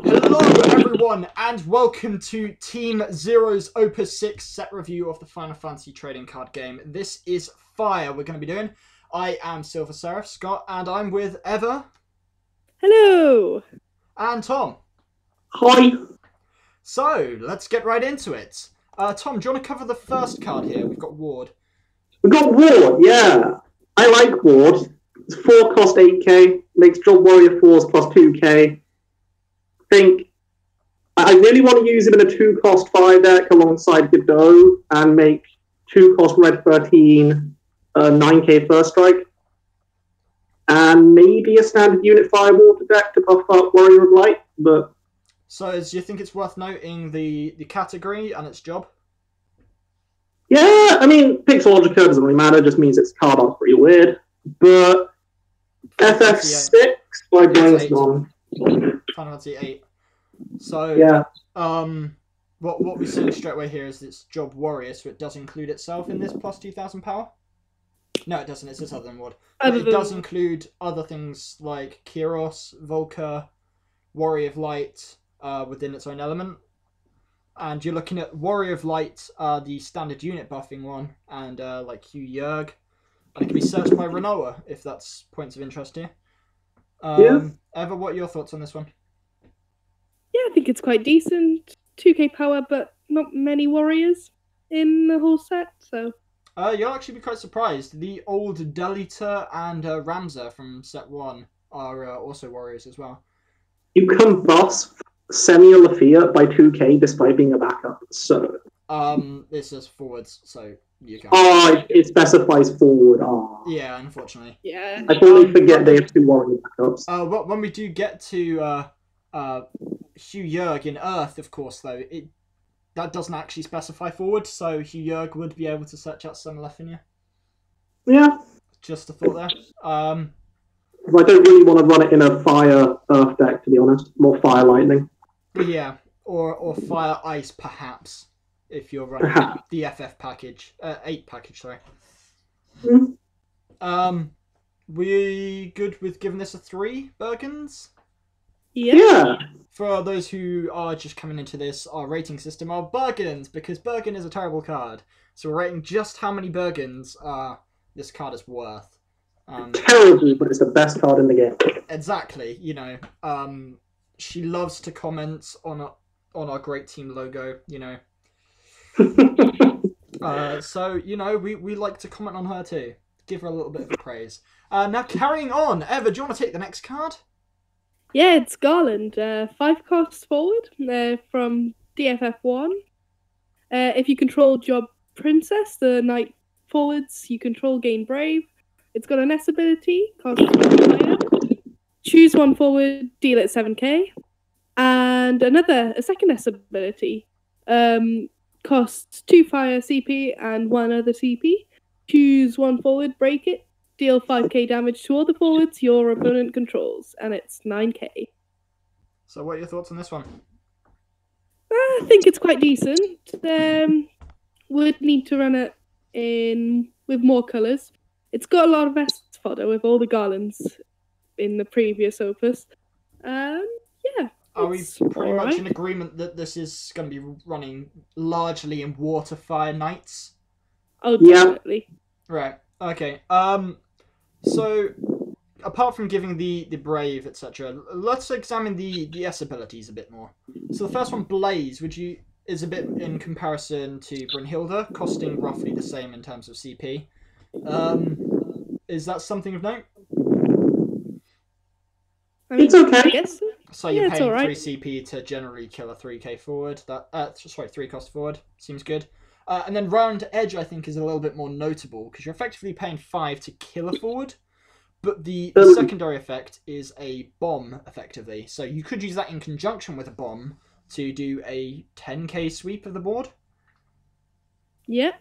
Hello everyone and welcome to Team Zero's Opus 6 set review of the Final Fantasy trading card game. This is Fire we're going to be doing. I am Silver Seraph Scott and I'm with Eva. Hello. And Tom. Hi. So, let's get right into it. Tom, do you want to cover the first card here? We've got Ward. We've got Ward, yeah. I like Ward. It's 4 cost 8k, makes Job Warrior 4s plus 2k. I really want to use him in a 2 cost 5 deck alongside Godot and make 2 cost Red 13 9k first strike. And maybe a standard unit Firewater deck to buff up Warrior of Light, but... So, do you think it's worth noting the category and its job? Yeah, I mean, Pixologica doesn't really matter, just means its card art's pretty weird. But FF6 by Brainstorm. Final Fantasy 8. So, yeah. What we see straight away here is it's Job Warrior, so it does include itself in this plus 2000 power. No, it doesn't. It's this other than Ward. But it does include other things like Killus, Volker, Warrior of Light within its own element. And you're looking at Warrior of Light, the standard unit buffing one, and like Hugh Yerg. And it can be searched by Renoa, if that's points of interest here. Yeah. Eva, what are your thoughts on this one? Yeah, I think it's quite decent. 2k power, but not many warriors in the whole set, so... You'll actually be quite surprised. The old Delita and Ramza from set 1 are also warriors as well. You can boss Semia Lafia by 2k despite being a backup, so... This is forwards, so you can. Oh, it specifies forward. Oh. Yeah, unfortunately. Yeah. I totally forget they have 2 warrior backups. When we do get to Hugh Yerg in Earth, of course, though, that doesn't actually specify forward, so Hugh Yerg would be able to search out some Leffinia. Yeah. Just a thought there. I don't really want to run it in a fire earth deck, to be honest. More fire lightning. Yeah, or fire ice, perhaps, if you're running the FF package, 8 package, sorry. Mm. We good with giving this a 3 Bergens? Yeah. For those who are just coming into this, our rating system are Bergens, because Bergen is a terrible card. So we're rating just how many Bergens this card is worth. Terrible, but it's the best card in the game. Exactly, you know. She loves to comment on our great team logo, you know. So, you know, we like to comment on her too. Give her a little bit of a praise. Now, carrying on. Eva, do you want to take the next card? Yeah, it's Garland. 5 costs forward from DFF1. If you control Job Princess, the knight forwards, you control gain Brave. It's got an S ability, costs 1 fire. Choose 1 forward, deal it 7k. And a second S ability. Costs 2 fire CP and 1 other CP. Choose 1 forward, break it. Deal 5k damage to all the forwards your opponent controls, and it's 9k. So what are your thoughts on this one? I think it's quite decent. Would need to run it with more colours. It's got a lot of S fodder with all the garlands in the previous opus. Yeah. Are we pretty much in agreement that this is going to be running largely in Water Fire Knights? Oh, definitely. Yeah. Right. Okay. So, apart from giving the Brave, etc., let's examine the S abilities a bit more. So the first one, Blaze, is a bit in comparison to Brunhilde, costing roughly the same in terms of CP. Is that something of note? I mean, it's okay. I guess so. So you're paying right. 3 CP to generally kill a 3k forward. 3 cost forward. Seems good. And then Round Edge, I think, is a little bit more notable, because you're effectively paying 5 to kill a forward, but the secondary effect is a bomb, effectively. So you could use that in conjunction with a bomb to do a 10k sweep of the board. Yeah.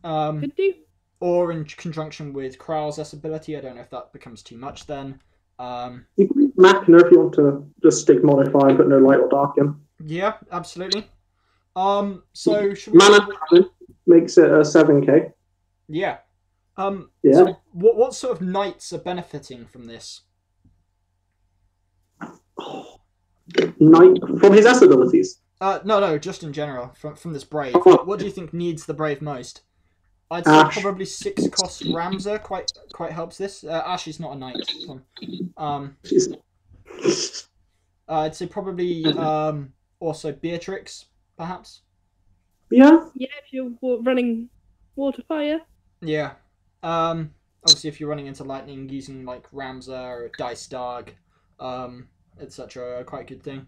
Could do. Or in conjunction with Kral's S ability. I don't know if that becomes too much then. You can use Machina if you want to just stick modify and put no light or dark in. Yeah, absolutely. So should we... Mana makes it a 7k. Yeah. Yeah. So what sort of knights are benefiting from this? from his S abilities. No, just in general from this Brave. Oh. What do you think needs the Brave most? I'd say probably 6-cost Ramza quite helps this. Ash is not a knight. I'd say probably also Beatrix, perhaps. Yeah. Yeah, if you're running water fire. Yeah. Obviously, if you're running into lightning, using like Ramza or Dice Darg, etc., quite a good thing.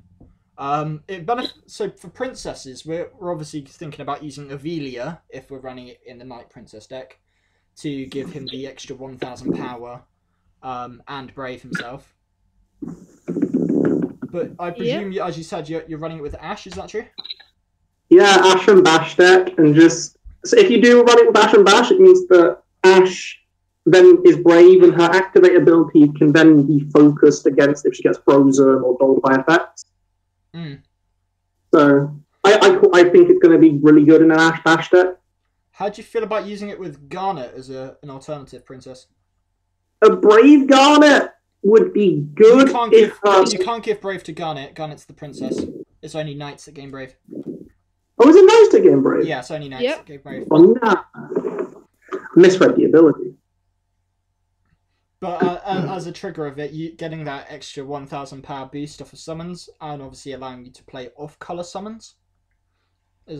So for princesses, we're obviously thinking about using Avelia if we're running it in the Knight Princess deck to give him the extra 1,000 power, and Brave himself. But I presume, as you said, you're running it with Ash. Is that true? Yeah, Ash and Bash deck, and just so if you do run it with Ash and Bash, it means that Ash then is Brave, and her activate ability can then be focused against if she gets frozen or dulled by effects. So I think it's going to be really good in an Ash Bash deck. How do you feel about using it with Garnet as an alternative princess? A Brave Garnet would be good. You can't give Brave to Garnet. Garnet's the princess. It's only knights that gain Brave. Oh, is it knights that gain Brave? Yeah, it's only knights that gain Brave. Oh, no. Misread the ability. But as a trigger of it, you getting that extra 1,000 power boost off of summons, and obviously allowing you to play off-color summons.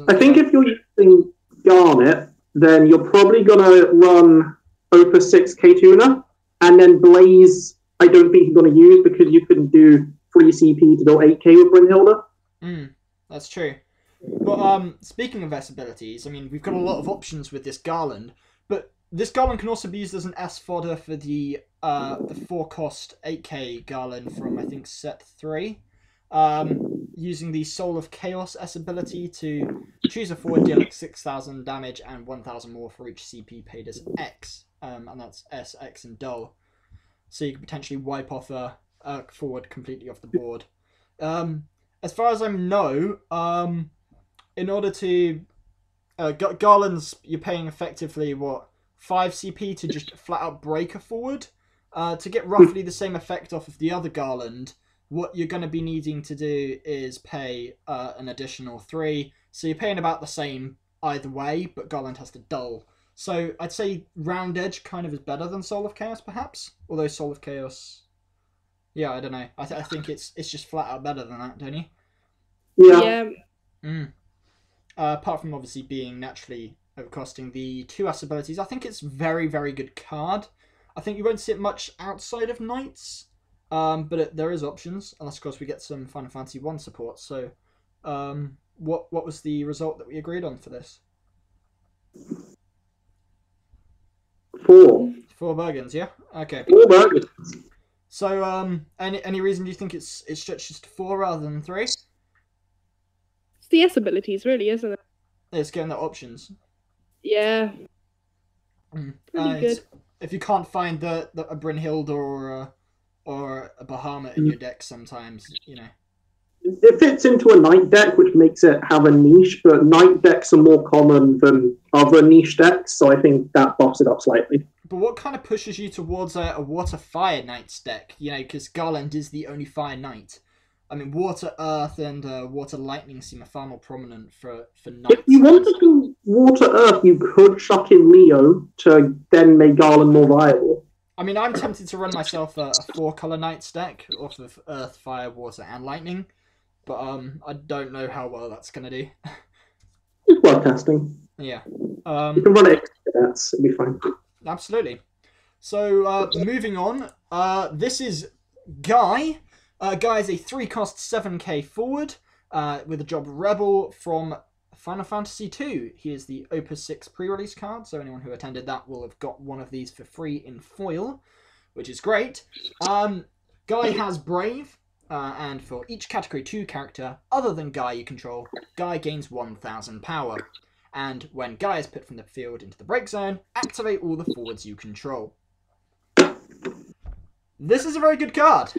I think if you're using Garnet, then you're probably going to run Opus 6 K-Tuner, and then Blaze, I don't think you're going to use because you can do free CP to do 8k with Brynhilda. That's true. But speaking of S abilities, I mean, we've got a lot of options with this Garland, but this Garland can also be used as an S fodder for the 4-cost 8k Garland from, I think, set 3. Using the Soul of Chaos S ability to choose a forward, deal 6,000 damage and 1,000 more for each CP paid as X. And that's S, X, and Dull. So you can potentially wipe off a forward completely off the board. As far as I know, in order to... Garlands, you're paying effectively, 5 CP to just flat out break a forward? To get roughly the same effect off of the other Garland, what you're going to be needing to do is pay an additional 3. So you're paying about the same either way, but Garland has to dull. So I'd say Round Edge kind of is better than Soul of Chaos, perhaps? Although Soul of Chaos... Yeah, I don't know. I think it's just flat out better than that, don't you? Yeah. Apart from obviously being naturally overcosting the 2S abilities, I think it's very, very good card. I think you won't see it much outside of Knights, but there is options, unless of course we get some Final Fantasy 1 support. So, what was the result that we agreed on for this? 4. 4 Bergens, yeah? Okay. 4 Bergens. So, any reason you think it stretches to 4 rather than 3? It's the S abilities, really, isn't it? It's getting the options. Yeah. Pretty good. If you can't find a Brynhilda or a Bahamut in your deck sometimes, you know. It fits into a Knight deck, which makes it have a niche, but Knight decks are more common than other niche decks, so I think that buffs it up slightly. But what kind of pushes you towards a Water Fire Knight's deck? You know, because Garland is the only Fire Knight. I mean, Water Earth and Water Lightning seem far more prominent for Knights. If you wanted to Water Earth, you could chuck in Leo to then make Garland more viable. I mean, I'm tempted to run myself a 4-color Knights deck off of Earth, Fire, Water, and Lightning. But I don't know how well that's going to do. It's worth testing. Yeah. You can run it, it'll be fine. Absolutely. So, moving on. This is Guy. Guy is a 3-cost 7k forward with a job Rebel from Final Fantasy II. He is the Opus 6 pre-release card, so anyone who attended that will have got one of these for free in foil, which is great. Guy has Brave, and for each Category 2 character other than Guy you control, Guy gains 1,000 power. And when Guy is put from the field into the break zone, activate all the forwards you control. This is a very good card.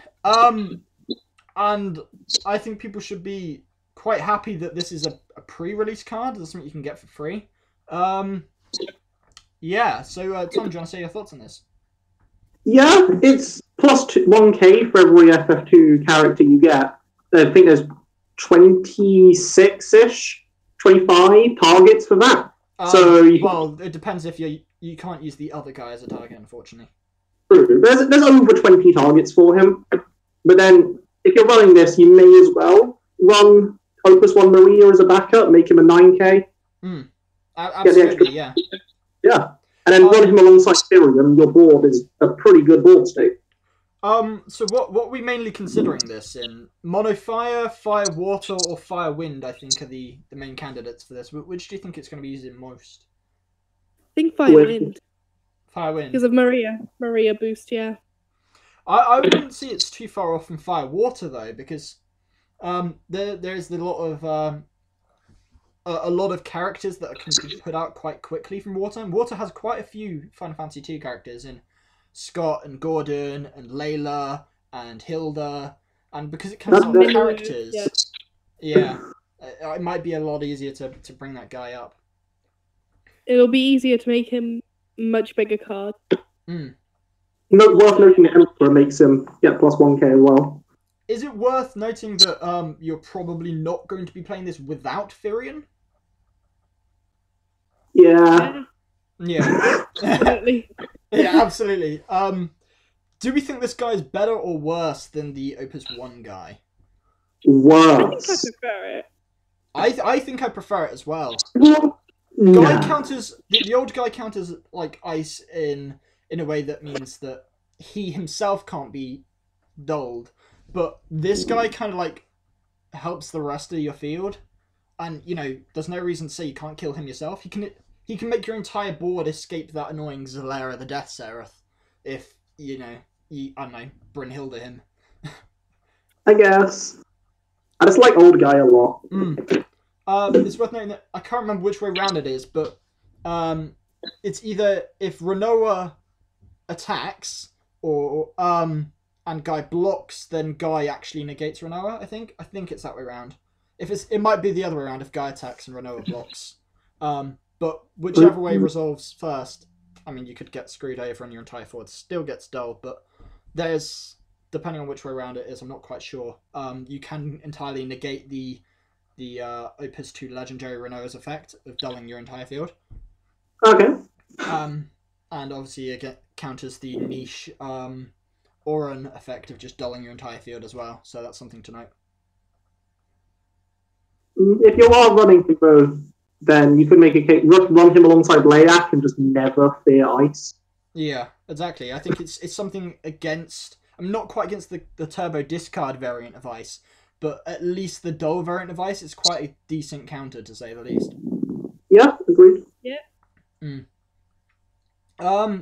And I think people should be quite happy that this is a pre-release card. That's something you can get for free. Yeah, so Tom, do you want to say your thoughts on this? Yeah, it's plus 1k for every FF2 character you get. I think there's 26-ish, 25 targets for that. Well, it depends if you can't use the other guy as a target, unfortunately. True. There's over 20 targets for him. But then, if you're running this, you may as well run Opus 1 Maria as a backup, make him a 9k. Absolutely, yeah. Yeah. And then run him alongside Tyrion, your board is a pretty good board state. So what are we mainly considering this in? Mono Fire, Fire Water, or Fire Wind, I think, are the main candidates for this. Which do you think it's going to be used in most? I think Fire Wind. Fire Wind. Because of Maria. Maria boost, yeah. I wouldn't see it's too far off from Fire Water, though, because there's a lot of characters that can be put out quite quickly from Water. And Water has quite a few Final Fantasy II characters in Scott and Gordon and Layla and Hilda, and because it comes on characters, it might be a lot easier to bring that guy up. It'll be easier to make him much bigger card. Worth noting that Emperor makes him get plus 1k as well. Is it worth noting that you're probably not going to be playing this without Firion? Yeah. Yeah. Definitely. Yeah, absolutely. Do we think this guy is better or worse than the Opus 1 guy? Worse. I think I prefer it. I think I prefer it as well. Nah. Guy counters the old guy counters like ice in a way that means that he himself can't be dulled, but this guy kind of like helps the rest of your field, and there's no reason to say you can't kill him yourself. He can make your entire board escape that annoying Zalera the Death Seraph if you I don't know, Brynhilda him. I guess. I just like old guy a lot. It's worth noting that I can't remember which way round it is, but it's either if Renoa attacks or and Guy blocks, then Guy actually negates Renoa. I think it's that way around. It might be the other way around if Guy attacks and Renoa blocks. But whichever way resolves first, I mean, you could get screwed over on your entire forward. Still gets dull, but there's, depending on which way around it is, I'm not quite sure. You can entirely negate the Opus 2 Legendary Renoa's effect of dulling your entire field. Okay. And obviously it counters the niche Auron effect of just dulling your entire field as well. So that's something to note. If you are running for both, then you could make a case, run him alongside Layak and just never fear ice. Yeah, exactly. I think it's something against... I'm not quite against the turbo discard variant of ice, but at least the dull variant of ice is quite a decent counter, to say the least. Yeah, agreed. Yeah.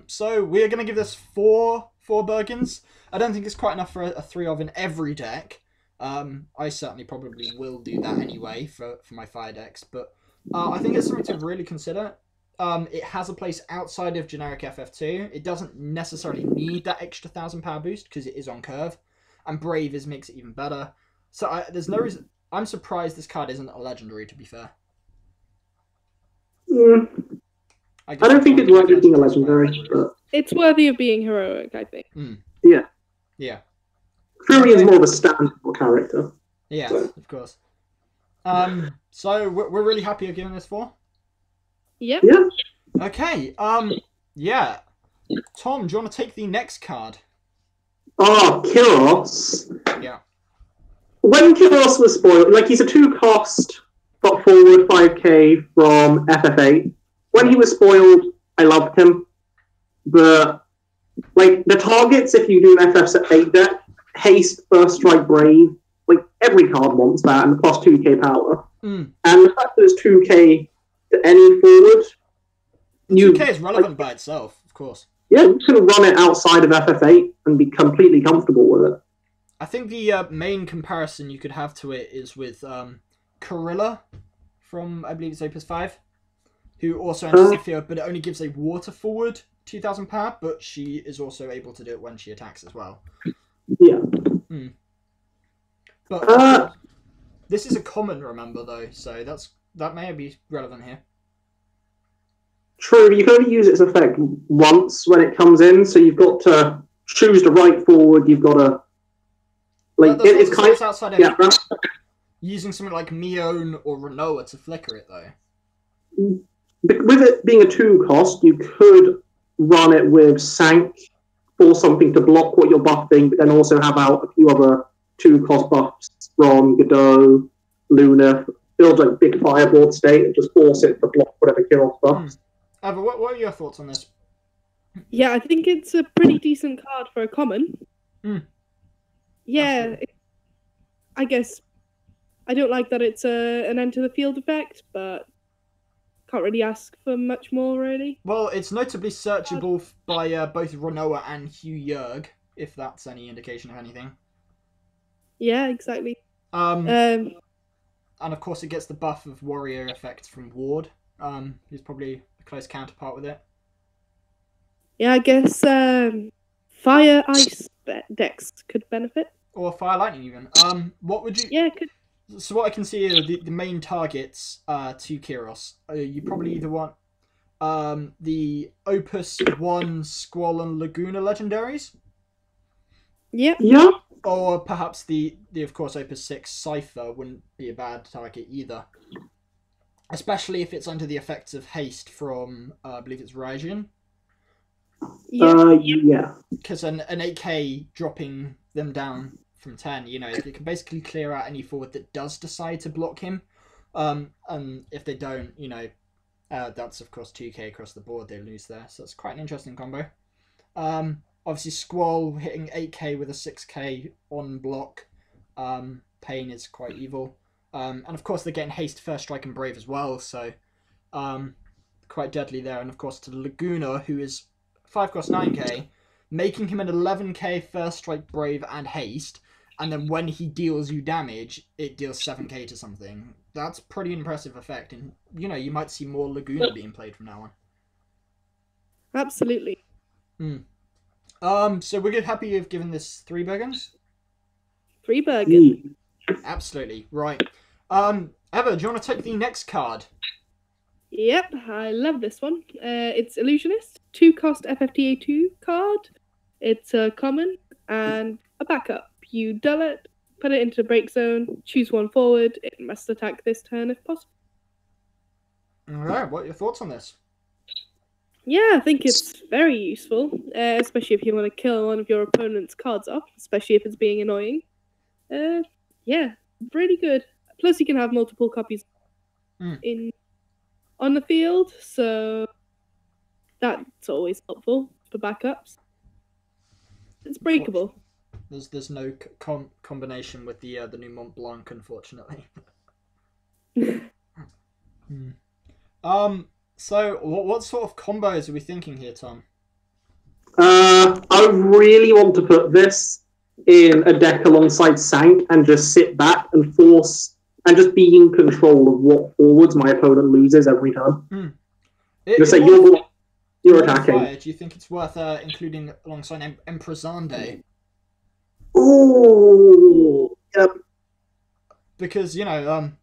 So we're going to give this four Bergens. I don't think it's quite enough for a 3 of in every deck. I certainly probably will do that anyway for my fire decks, but I think it's something to really consider. It has a place outside of generic FF2. It doesn't necessarily need that extra 1,000 power boost because it is on curve, and Brave makes it even better. So there's no reason. I'm surprised this card isn't a legendary, to be fair. I don't think it's worthy of being a legendary, but it's worthy of being heroic, I think. Yeah. Yeah. Fury is more of a standard character. Yeah, so. Of course. So we're really happy you're giving this 4? Yep. Yeah. Okay. Yeah. Tom, do you want to take the next card? Oh, Killus. Yeah. When Killus was spoiled, like, he's a 2-cost, got forward 5k from FF8. When he was spoiled, I loved him. But, like, the targets, if you do an FF8 deck, Haste, First Strike, Brave, like, every card wants that, and plus 2k power. And the fact that it's 2k to any forward... 2k is relevant by itself, of course. Yeah, you can run it outside of FF8 and be completely comfortable with it. I think the main comparison you could have to it is with Cornelia from, I believe it's Opus 5, who also enters the field, but it only gives a water forward 2,000 power, but she is also able to do it when she attacks as well. Yeah. But this is a common, remember, though, so that may be relevant here. True, but you can only use its effect once when it comes in, so you've got to choose the right forward, you've got to Like it's kind of outside using something like Mion or Renoa to flicker it though. With it being a 2 cost, you could run it with Sank or something to block what you're buffing, but then also have out a few other 2 cost buffs from Godot, Luna, build like big fireboard state and just force it to block whatever Killus buffs. Ava, what are your thoughts on this? Yeah, I think it's a pretty decent card for a common. Yeah, I guess I don't like that it's an enter the field effect, but can't really ask for much more, really. Well, it's notably searchable by both Renoa and Hugh Yerg, if that's any indication of anything. Yeah, exactly. And of course it gets the buff of warrior effect from Ward, who's probably a close counterpart with it. Yeah, I guess fire ice decks could benefit. Or fire lightning even. What would you... Yeah, it could. So what I can see are the main targets to Kyros. You probably either want the Opus 1 Squall and Laguna legendaries. Yeah. Or perhaps the of course Opus 6 Cypher wouldn't be a bad target either. Especially if it's under the effects of haste from I believe it's Raijin. Yeah. Because an 8k dropping them down from 10, you know, it can basically clear out any forward that does decide to block him. And if they don't, you know, that's of course 2k across the board they lose there. So it's quite an interesting combo. Obviously Squall hitting 8k with a 6k on block. Pain is quite evil. And of course they're getting haste, first strike and brave as well, so quite deadly there. And of course to Laguna, who is 5 cost 9k, making him an 11k first strike, brave and haste, and then when he deals you damage, it deals 7k to something. That's pretty impressive effect, and you know, you might see more Laguna being played from now on. Absolutely. So we're happy you've given this 3 Bergens? 3 Bergen. Absolutely, right. Eva, do you want to take the next card? Yep, I love this one. It's Illusionist, 2 cost FFTA2 card. It's a common and a backup. You dull it, put it into break zone, choose 1 forward. It must attack this turn if possible. Alright, what are your thoughts on this? Yeah, I think it's very useful, especially if you want to kill one of your opponent's cards off, especially if it's being annoying. Yeah, really good. Plus, you can have multiple copies on the field, so that's always helpful for backups. It's breakable. There's no combination with the new Mont Blanc, unfortunately. So what sort of combos are we thinking here, Tom? I really want to put this in a deck alongside Sank and just sit back and force and just be in control of what forwards my opponent loses every turn. Just say you're attacking. Fire, do you think it's worth including alongside Emperor Zande? Ooh, yep. Because, you know,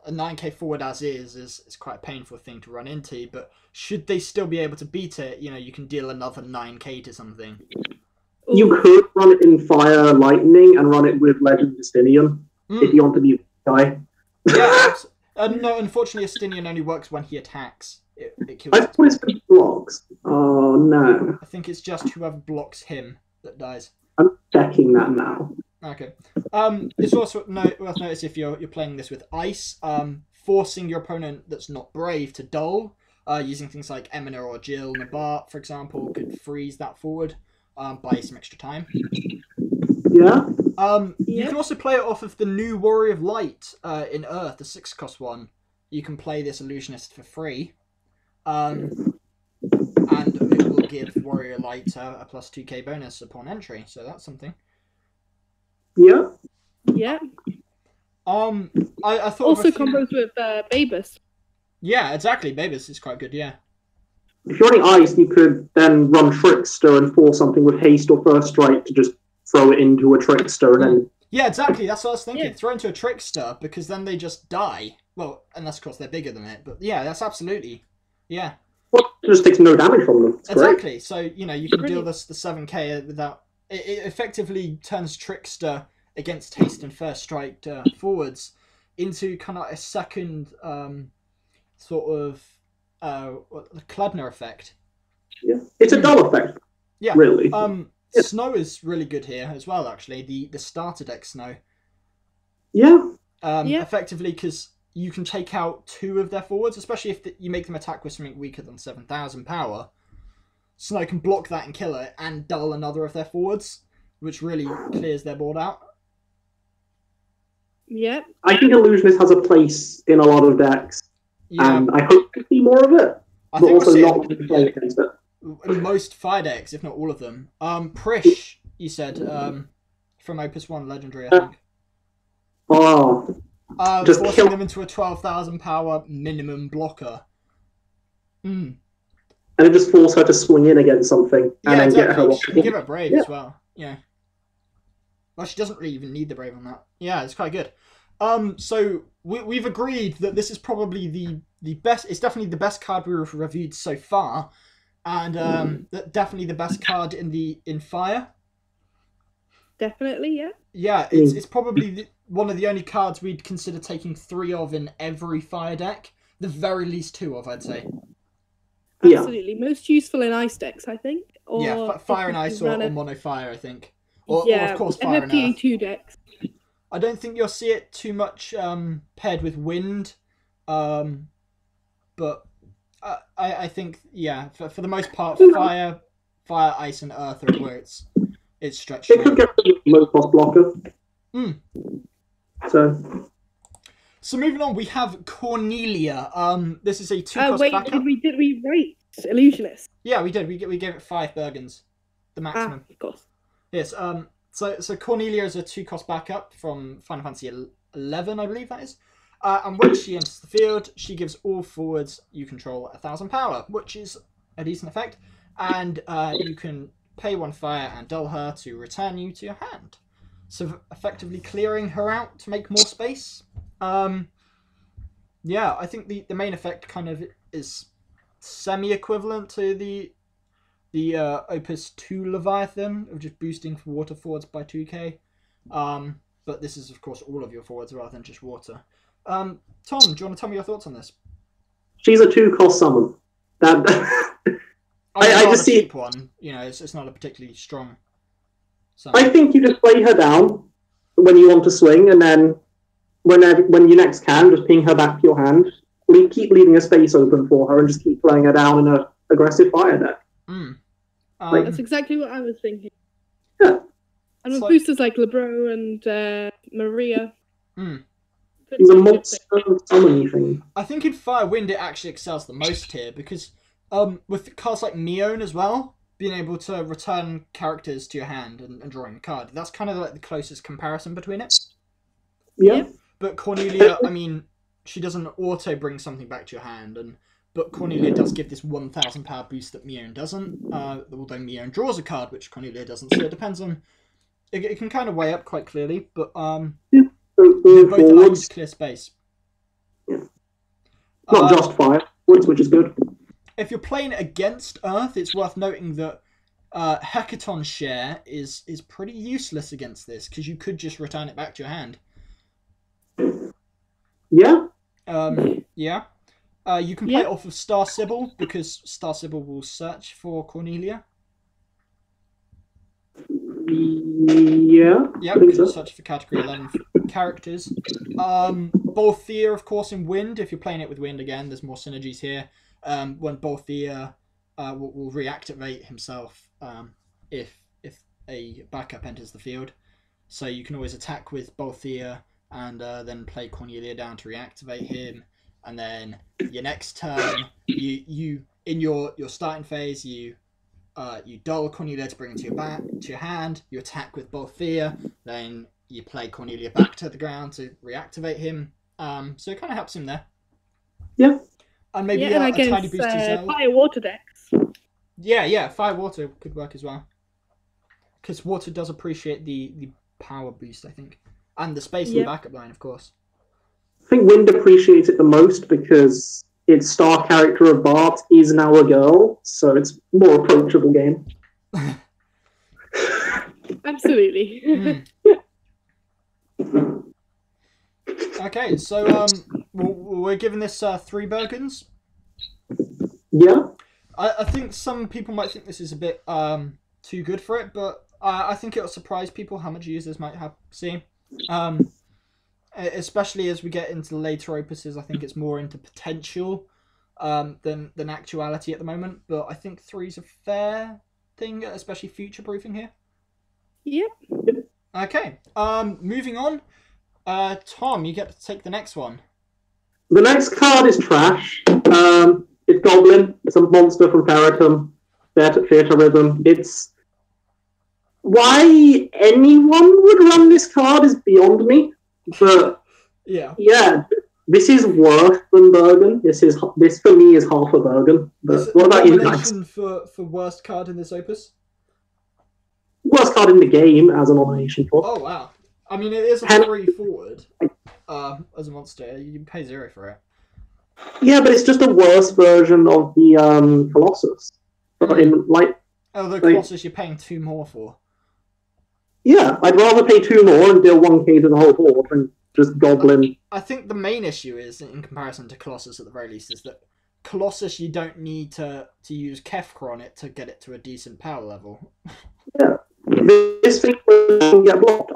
a 9k forward as is quite a painful thing to run into, but should they still be able to beat it, you know, you can deal another 9k to something. You could run it in Fire Lightning and run it with Legend Justinian if you want to be the guy. Yeah, no, unfortunately Justinian only works when he attacks. It kills I thought it's been blocks. Oh no. I think it's just whoever blocks him that dies. I'm checking that now. Okay. It's also worth notice if you're playing this with ice, forcing your opponent that's not brave to dull, using things like Emina or Jill Nabat, for example, could freeze that forward, buy some extra time. Yeah. You can also play it off of the new Warrior of Light in Earth, the 6 cost one. You can play this Illusionist for free. And it will give Warrior Light a plus 2k bonus upon entry, so that's something. Yeah. Yeah. I thought also combos with Babus. Yeah, exactly. Babus is quite good. Yeah. If you're running ice, you could then run Trickster and force something with haste or first strike to just throw it into a Trickster and then. Yeah, exactly. That's what I was thinking. Yeah. Throw into a Trickster because then they just die. Well, unless of course they're bigger than it. But yeah, that's absolutely. Yeah. Well, it just takes no damage from them. It's exactly. Great. So, you know, you can deal the 7k without... It effectively turns Trickster against haste and first strike forwards into kind of a second sort of the Kludner effect. Yeah, it's a dull effect. Yeah, really. Snow is really good here as well. Actually, the starter deck Snow. Yeah. Effectively, because you can take out 2 of their forwards, especially if you make them attack with something weaker than 7,000 power. Snow can block that and kill it, and dull another of their forwards, which really clears their board out. Yep. I think Illusionist has a place in a lot of decks, and I hope to see more of it. I but think also we'll not to play against it. In most fire decks, if not all of them. Prish, you said, from Opus 1 Legendary, I think. Oh. Just forcing them into a 12,000 power minimum blocker. And it just forced her to swing in against something and then get her. She can give her Brave as well. Yeah. Well, she doesn't really even need the Brave on that. Yeah, it's quite good. So we've agreed that this is probably the best. It's definitely the best card we've reviewed so far, and definitely the best card in Fire. Definitely, yeah. Yeah, it's probably one of the only cards we'd consider taking 3 of in every Fire deck. The very least 2 of, I'd say. Absolutely, most useful in ice decks, I think. Or Fire and Ice or Mono Fire, I think. Or of course Fire and Earth. FFTCG decks. I don't think you'll see it too much paired with Wind, but I think for the most part, Fire, Ice, and Earth are where it's stretched. It could get a low cost blocker. So moving on, we have Cornelia. This is a 2-cost backup. Did we rate Illusionist? Yeah, we did. We gave it 5 Bergens, the maximum. Of course. Yes. So Cornelia is a 2-cost backup from Final Fantasy 11, I believe that is. And when she enters the field, she gives all forwards you control 1,000 power, which is a decent effect. And you can pay 1 fire and dull her to return you to your hand. So effectively clearing her out to make more space. Yeah, I think the main effect kind of is semi-equivalent to the Opus 2 Leviathan of just boosting for water forwards by 2k. But this is, of course, all of your forwards rather than just water. Tom, do you want to tell me your thoughts on this? She's a 2-cost summon. I just see cheap one. You know, it's not a particularly strong summon. I think you just play her down when you want to swing, and then when you next can, just ping her back to your hand. Keep leaving a space open for her and just keep playing her down in an aggressive fire deck. That's exactly what I was thinking. Yeah. And with boosters like Lebro and Maria. He's a monster summoning thing. I think in Fire Wind it actually excels the most here because with cards like Neon as well, being able to return characters to your hand and drawing a card, that's kind of like the closest comparison between it. Yeah. But Cornelia, I mean, she doesn't auto bring something back to your hand, but Cornelia does give this 1,000 power boost that Mion doesn't, although Mion draws a card, which Cornelia doesn't, so it depends on... It can kind of weigh up quite clearly, but both allow you to clear space. Yeah. Not just fire, which is good. If you're playing against Earth, it's worth noting that Hecaton's share is pretty useless against this, because you could just return it back to your hand. Yeah. Yeah. You can play it off of Star Sybil, because Star Sybil will search for Cornelia. Yeah. Yeah, because it's search for category 11 characters. Bolthea, of course, in Wind. If you're playing it with Wind again, there's more synergies here. When Bolthea will reactivate himself if a backup enters the field. So you can always attack with Bolthea and then play Cornelia down to reactivate him. And then your next turn, you in your starting phase, you dull Cornelia to bring it to your hand. You attack with Bolthea, then you play Cornelia back to the ground to reactivate him. So it kind of helps him there. Yeah. And maybe and a tiny boost to Zer0. Fire water decks. Yeah, fire water could work as well. Because water does appreciate the power boost, I think. And the space in the backup line, of course. I think Wind appreciates it the most because its star character of Bart is now a girl, so it's a more approachable game. Absolutely. Okay, so we're giving this 3 Bergens. Yeah. I think some people might think this is a bit too good for it, but I think it'll surprise people how much users might have seen. Especially as we get into the later opuses, I think it's more into potential than actuality at the moment. But I think 3's a fair thing, especially future proofing here. Yep. Okay. Moving on. Tom, you get to take the next one. The next card is trash. It's Goblin. It's a monster from Ferritum. Theatre Rhythm. It's... Why anyone would run this card is beyond me. But yeah, this is worse than Bergen. This for me is half a Bergen. But what about you guys? For worst card in this opus? Worst card in the game as a nomination for. Oh wow! I mean, it is a 3 forward. As a monster, you can pay 0 for it. Yeah, but it's just a worse version of the Colossus. The Colossus, you're paying 2 more for. Yeah, I'd rather pay 2 more and deal 1k to the whole board than just Goblin. I think the main issue is, in comparison to Colossus at the very least, is that Colossus you don't need to use Kefka on it to get it to a decent power level. Yeah, this thing will get blocked.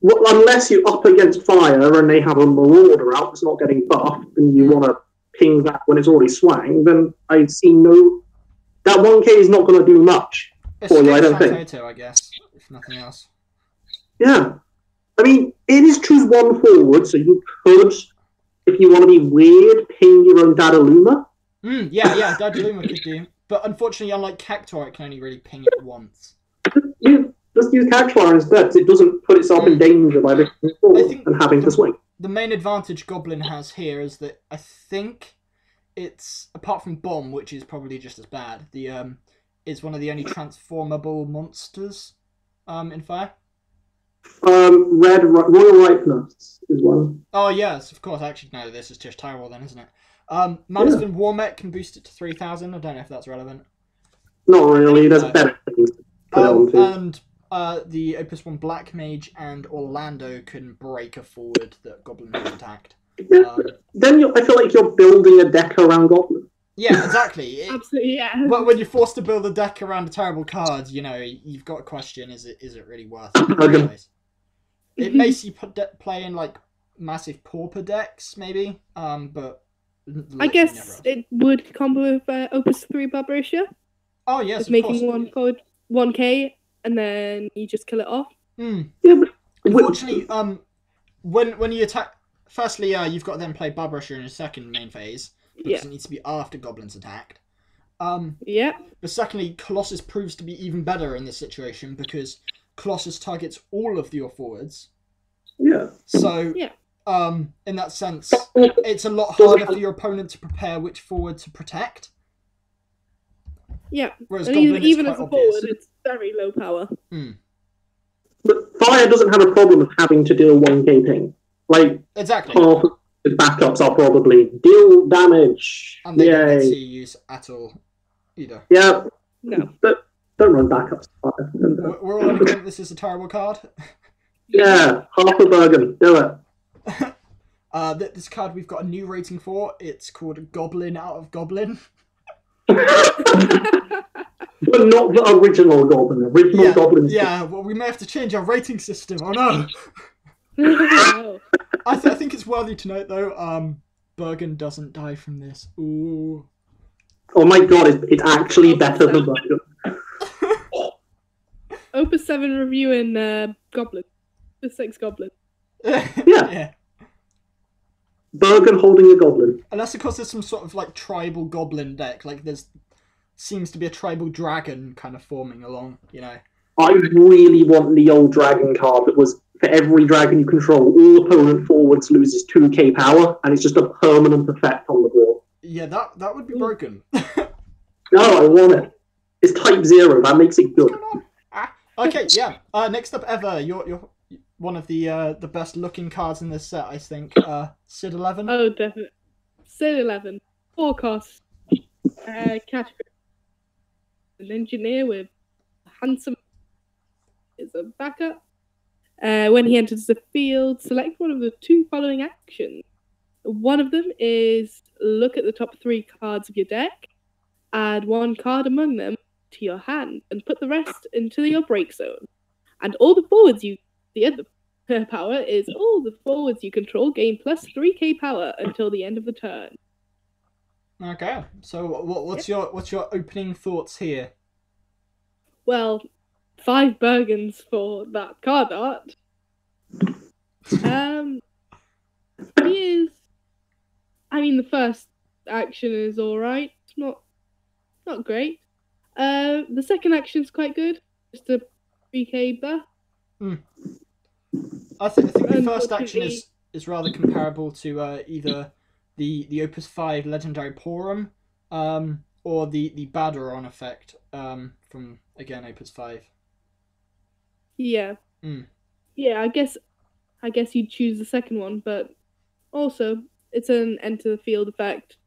Unless you're up against fire and they have a Marauder out that's not getting buffed and you want to ping that when it's already swang, then I see no... That 1k is not going to do much for you, I don't think. I guess, if nothing else. Yeah. I mean, it is choose 1 forward, so you could, if you want to be weird, ping your own Dadaluma. Yeah, Dadaluma could do. But unfortunately, unlike Cactuar, it can only really ping it once. Just use Cactuar instead, because it doesn't put itself in danger by being forward and having to swing. The main advantage Goblin has here is that I think it's, apart from Bomb, which is probably just as bad, is one of the only transformable monsters in Fire. Red Royal Ripeness is one. Oh yes, of course. Actually, no, this is just terrible then, isn't it? Madison Warmech can boost it to 3,000. I don't know if that's relevant. Not really. There's better things to put it onto. And the Opus 1 Black Mage and Orlando can break a forward that Goblin has attacked. Yeah, then I feel like you're building a deck around Goblin. Yeah, exactly. Absolutely, yeah. But when you're forced to build a deck around a terrible card, you've got a question: is it really worth it? It may see play in like massive pauper decks, maybe. But I guess it would combo with Opus 3 Barbarossa. Oh yes, just making 1 forward 1k, and then you just kill it off. Yeah, but unfortunately, when you attack, firstly, you've got to then play Barbarossa in a second main phase. Because it needs to be after Goblin's attacked. Yeah. But secondly, Colossus proves to be even better in this situation because Colossus targets all of your forwards. Yeah. So, in that sense, it's a lot harder for your opponent to prepare which forward to protect. Yeah. Whereas even as a forward, it's very low power. But Fire doesn't have a problem with having to deal 1k ping. Like, exactly. Half of the backups are probably deal damage. And they don't see use at all either. Yeah. No. But don't run backups. We're all in agreement this is a terrible card. Yeah, half a Bergen. Do it. This card we've got a new rating for. It's called Goblin Out of Goblin. But not the original Goblin. Original Goblin. Yeah, well, we may have to change our rating system. Oh no! I think it's worthy to note, though, Bergen doesn't die from this. Ooh. Oh my god, it's actually better than Bergen. Opus 7 reviewing Goblin. The 6 Goblin. Yeah. Bergen holding a Goblin. Unless, of course, there's some sort of, like, tribal Goblin deck. Like, seems to be a tribal dragon kind of forming along, I really want the old dragon card that was, for every dragon you control, all opponent forwards loses 2k power, and it's just a permanent effect on the board. Yeah, that would be broken. No, I want it. It's type 0, that makes it good. Okay, yeah. Next up, Ever, you're one of the best looking cards in this set, I think. Sid 11. Oh, definitely. Sid 11. 4 costs. Category. An engineer with a handsome is a backup. When he enters the field, select one of the two following actions. One of them is look at the top 3 cards of your deck, add 1 card among them to your hand, and put the rest into your break zone. And all the forwards the other power is all the forwards you control gain plus 3k power until the end of the turn. Okay, so what's your opening thoughts here? Well, 5 Bergens for that card art. He is. I mean, the first action is all right. It's not great. The second action is quite good. Just a 3k buff. I think the first action is rather comparable to either the Opus 5 Legendary Porum, or the Baderon effect from again Opus 5. Yeah. Yeah, I guess you'd choose the second one, but also it's an enter the field effect.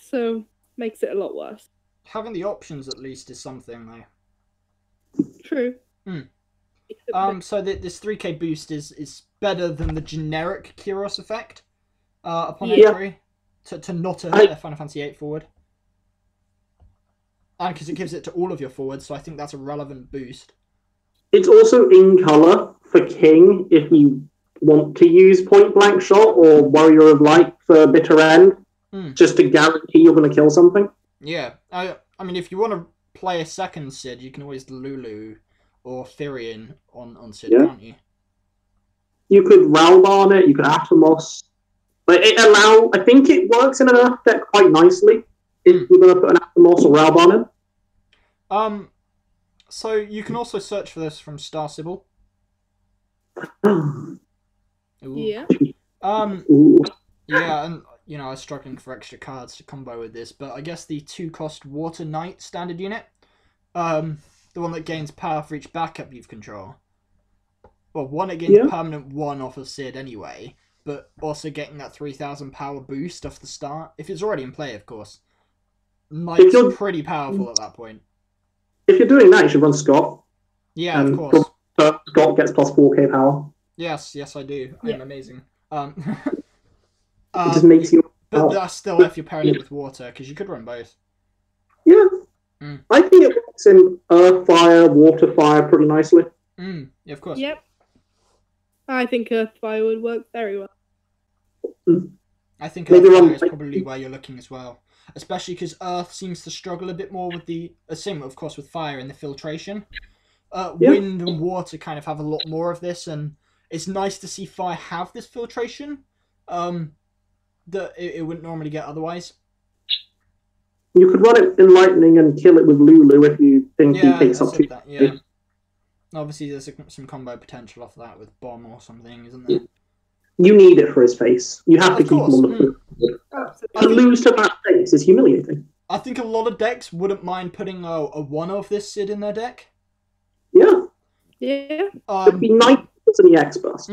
So makes it a lot worse. Having the options at least is something though. True. So this 3k boost is better than the generic Killus effect upon entry to not a Final Fantasy VIII forward. And because it gives it to all of your forwards, so I think that's a relevant boost. It's also in colour for King if you want to use Point Blank Shot or Warrior of Light for Bitter End, just to guarantee you're going to kill something. Yeah, I mean, if you want to play a second Sid, you can always Lulu or Therian on Sid, can't you? You could Ralbarn it, you could Atomos. But I think it works in an Earth deck quite nicely if you're going to put an Atomos or Ralbarn in. So you can also search for this from Star Sybil. Yeah. Yeah, and I was struggling for extra cards to combo with this, but I guess the 2-cost Water Knight standard unit, the one that gains power for each backup you control. Well, one, it gains permanent 1 off of Sid anyway, but also getting that 3,000 power boost off the start, if it's already in play, of course. Knight's pretty powerful at that point. If you're doing that, you should run Scott. Yeah, of course. Scott gets plus 4k power. Yes, I do. I'm amazing. It just makes you... But that's still if you're pairing it with water, because you could run both. Yeah. I think it works in Earth Fire, Water Fire pretty nicely. Yeah, of course. Yep. I think Earth Fire would work very well. I think Earth Fire is probably where you're looking as well. Especially because Earth seems to struggle a bit more with the... same, of course, with Fire and the filtration. Wind and Water kind of have a lot more of this, and it's nice to see Fire have this filtration that it wouldn't normally get otherwise. You could run it in Lightning and kill it with Lulu if you think he takes up too much. Obviously, there's some combo potential off that with Bomb or something, isn't there? You need it for his face. You have to keep him on the field. To lose to that face is humiliating. I think a lot of decks wouldn't mind putting a one of this Sid in their deck. Yeah. It'd be nice in the X burst.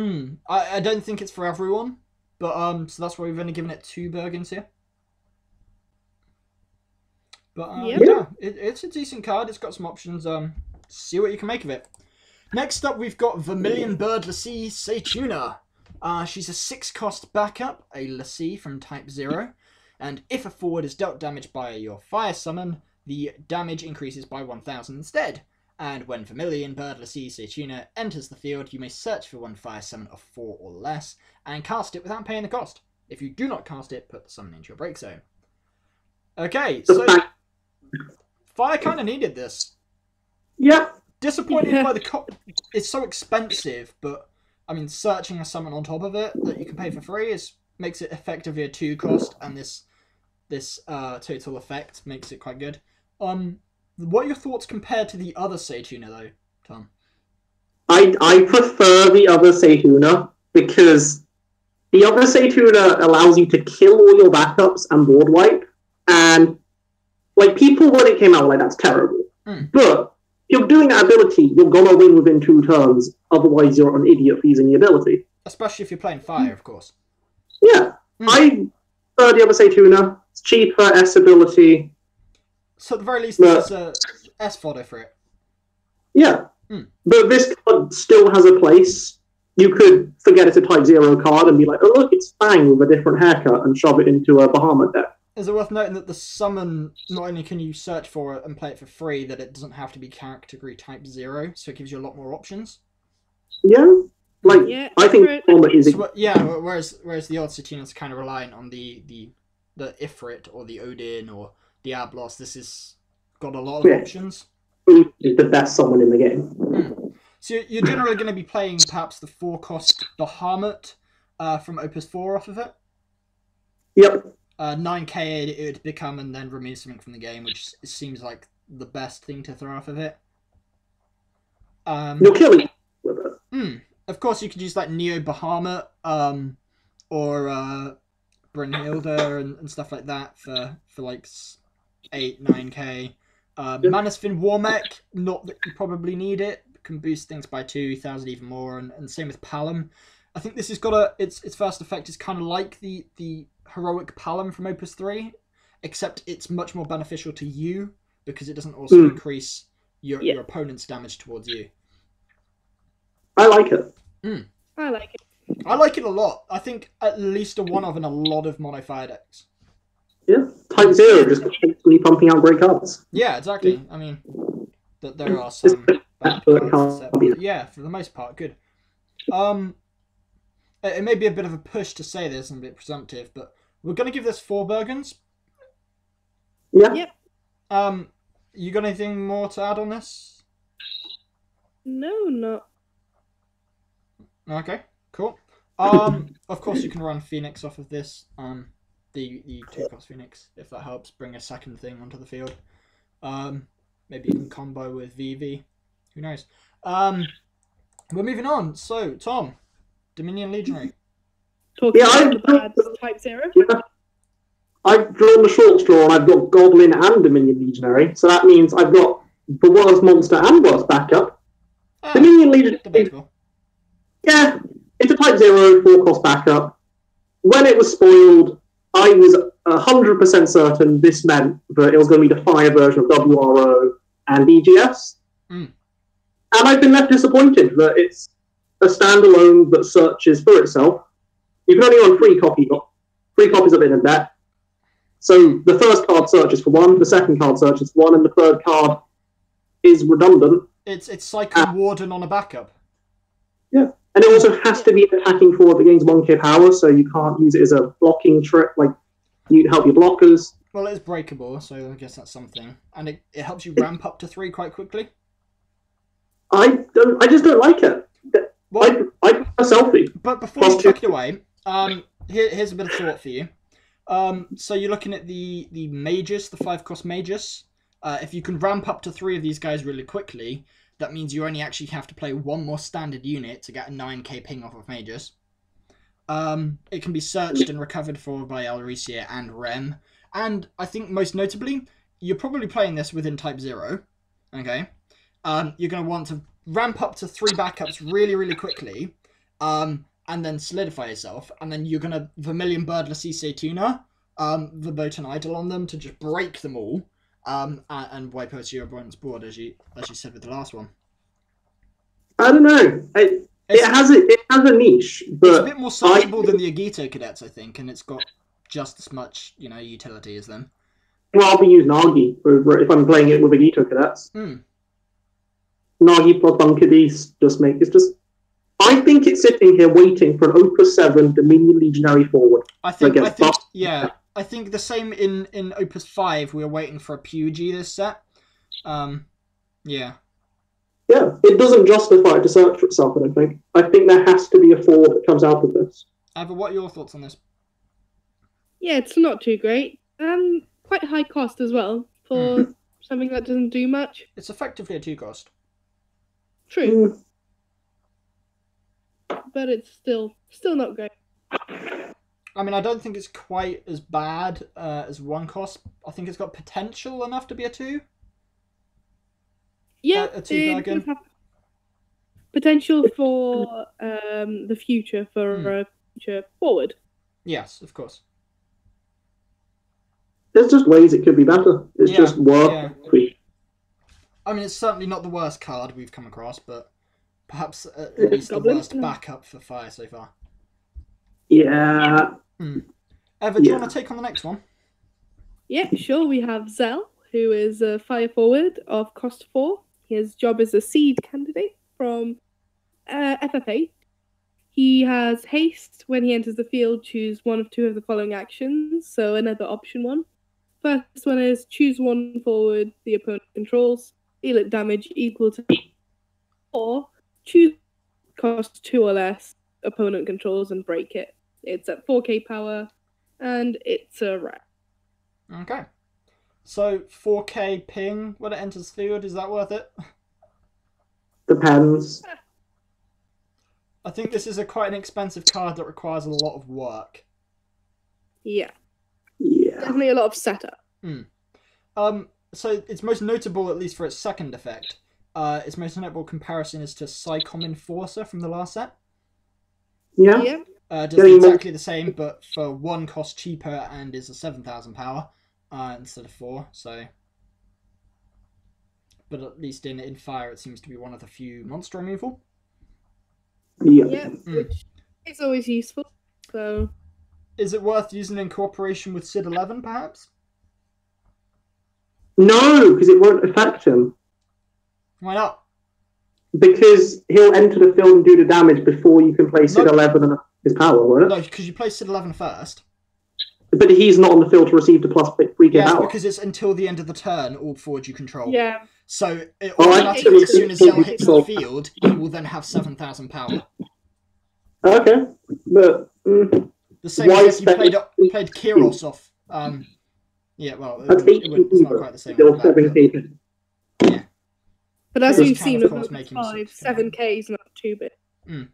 I don't think it's for everyone, but so that's why we've only given it 2 Bergens here. But it's a decent card. It's got some options. See what you can make of it. Next up, we've got Vermilion Bird Lassie Seituna. She's a 6-cost backup, a Lassie from type 0, and if a forward is dealt damage by your fire summon, the damage increases by 1,000 instead. And when Vermilion Bird Lassie Seituna enters the field, you may search for one fire summon of 4 or less, and cast it without paying the cost. If you do not cast it, put the summon into your break zone. Okay, so Fire kind of needed this. Yeah. Disappointed by the it's so expensive, but I mean, searching a summon on top of it that you can pay for free makes it effectively a 2-cost, and this total effect makes it quite good. What are your thoughts compared to the other Seituna, though, Tom? I prefer the other Seituna because the other Seituna allows you to kill all your backups and board wipe, and like people when it came out like that's terrible. But if you're doing that ability, you're gonna win within 2 turns. Otherwise, you're an idiot for using the ability. Especially if you're playing Fire, of course. Yeah, I prefer the other Seituna. It's cheaper, S ability. So at the very least, this is a S fodder for it. Yeah, But this card still has a place. You could forget it's a Type 0 card and be like, oh look, it's Fang with a different haircut, and shove it into a Bahamut deck. Is it worth noting that the summon, not only can you search for it and play it for free, that it doesn't have to be category Type 0, so it gives you a lot more options? Yeah. I think Bahamut is... So, yeah, whereas the Odd-Sitina's kind of reliant on the Ifrit, or the Odin, or the Ablos. This has got a lot of options. Is the best summon in the game. So you're generally going to be playing perhaps the 4-cost Bahamut from Opus 4 off of it? Yep. 9k it would become, and then remove something from the game, which seems like the best thing to throw off of it. You're killing with it. Of course, you could use like Neo Bahamut or Brunhilde and stuff like that for like 8-9k. Manasfin Warmech, not that you probably need it, can boost things by 2,000 even more, and same with Palom. I think this has got its first effect is kind of like the heroic Palom from Opus 3, except it's much more beneficial to you because it doesn't also increase your opponent's damage towards you. I like it. I like it. I like it a lot. I think at least a one of in a lot of mono fire decks. Yeah, Type 0 just constantly pumping out great cards. Yeah, exactly. I mean, there are some bad cards, but yeah, for the most part, good. It may be a bit of a push to say this and a bit presumptive, but we're going to give this 4 Bergens. Yeah. Yep. You got anything more to add on this? No, not. Okay, cool. Of course you can run Phoenix off of this. The 2-cost Phoenix, if that helps bring a second thing onto the field. Maybe you can combo with VV. Who knows? We're moving on. So, Tom, Dominion Legionary. Talking about the bad Type 0. Yeah. I've drawn the short straw and I've got Goblin and Dominion Legionary, so that means I've got the worst monster and worst backup. Dominion Legionary. Debatable. Yeah, it's a Type 0 4-cost backup. When it was spoiled, I was 100% certain this meant that it was going to be the fire version of WRO and EGS. And I've been left disappointed that it's a standalone that searches for itself. You can only own 3 copies of it in deck. So the first card searches for 1, the second card searches for 1, and the third card is redundant. It's Cyclone Warden on a backup. Yeah. And it also has to be attacking forward that gains 1k power, so you can't use it as a blocking trick, like, you help your blockers. Well, it's breakable, so I guess that's something. And it helps you ramp up to 3 quite quickly. I just don't like it. Well, I prefer selfie. But before you chuck it away, here's a bit of thought for you. So you're looking at the Magus, the 5-cost Magus. If you can ramp up to 3 of these guys really quickly, that means you only actually have to play 1 more standard unit to get a 9k ping off of Magus. It can be searched and recovered for by Elrisia and Rem. And I think most notably, you're probably playing this within Type 0. Okay? You're going to want to ramp up to 3 backups really, really quickly. And then solidify yourself. And then you're going to Vermilion Birdless Issei Tuna, Verboten Idol on them to just break them all. And wipe out your opponent's board, as you said with the last one. I don't know. It has a niche, but it's a bit more searchable than the Agito Cadets, I think, and it's got just as much, utility as them. Well, I'll be using Nagi if I'm playing it with Agito Cadets. Nagi plus Bunker Beast I think it's sitting here waiting for an Opus 7 Dominion Legionary forward. I think the same in Opus 5. We are waiting for a PUG this set. Yeah. Yeah, it doesn't justify it to search for itself, I don't think. I think there has to be a 4 that comes out of this. Ava, what are your thoughts on this? Yeah, it's not too great. Quite high cost as well for something that doesn't do much. It's effectively a 2-cost. True. But it's still not great. I mean, I don't think it's quite as bad as 1-cost. I think it's got potential enough to be a 2. Yeah, a 2 Bergen. Potential for the future, for future forward. Yes, of course. There's just ways it could be better. It's just work. Yeah. I mean, it's certainly not the worst card we've come across, but perhaps at least the worst backup for fire so far. Yeah. Eva, do you want to take on the next one? Yeah, sure. We have Zer0, who is a fire forward of cost 4. His job is a seed candidate from FFA. He has haste. When he enters the field, choose one of 2 of the following actions, so another option 1. First one is choose 1 forward the opponent controls, deal it damage equal to, or choose cost 2 or less opponent controls and break it. It's at 4k power, and it's a rare. Okay. So 4k ping when it enters the field, is that worth it? Depends. I think this is quite an expensive card that requires a lot of work. Yeah. Yeah. Definitely a lot of setup. So it's most notable, at least for its second effect. Its most notable comparison is to Psycom Enforcer from the last set. Yeah. Does exactly the same, but for 1 cost cheaper and is a 7,000 power instead of 4. So, but at least in fire, it seems to be one of the few monster removal. Yeah, which is always useful. So, is it worth using in cooperation with Sid 11, perhaps? No, because it won't affect him. Why not? Because he'll enter the field and do the damage before you can play Sid 11 and his power, won't it? No, because you play Sid 11 first. But he's not on the field to receive the plus 3k power. Because it's until the end of the turn, all forwards you control. Yeah. So, it automatically, as soon as Zer0 hits the field, he will then have 7,000 power. Okay, but... the same as if you played Killus off... yeah, well, it's not quite the same. Still 7k. Yeah. But as we've seen with 7k is not too big. Do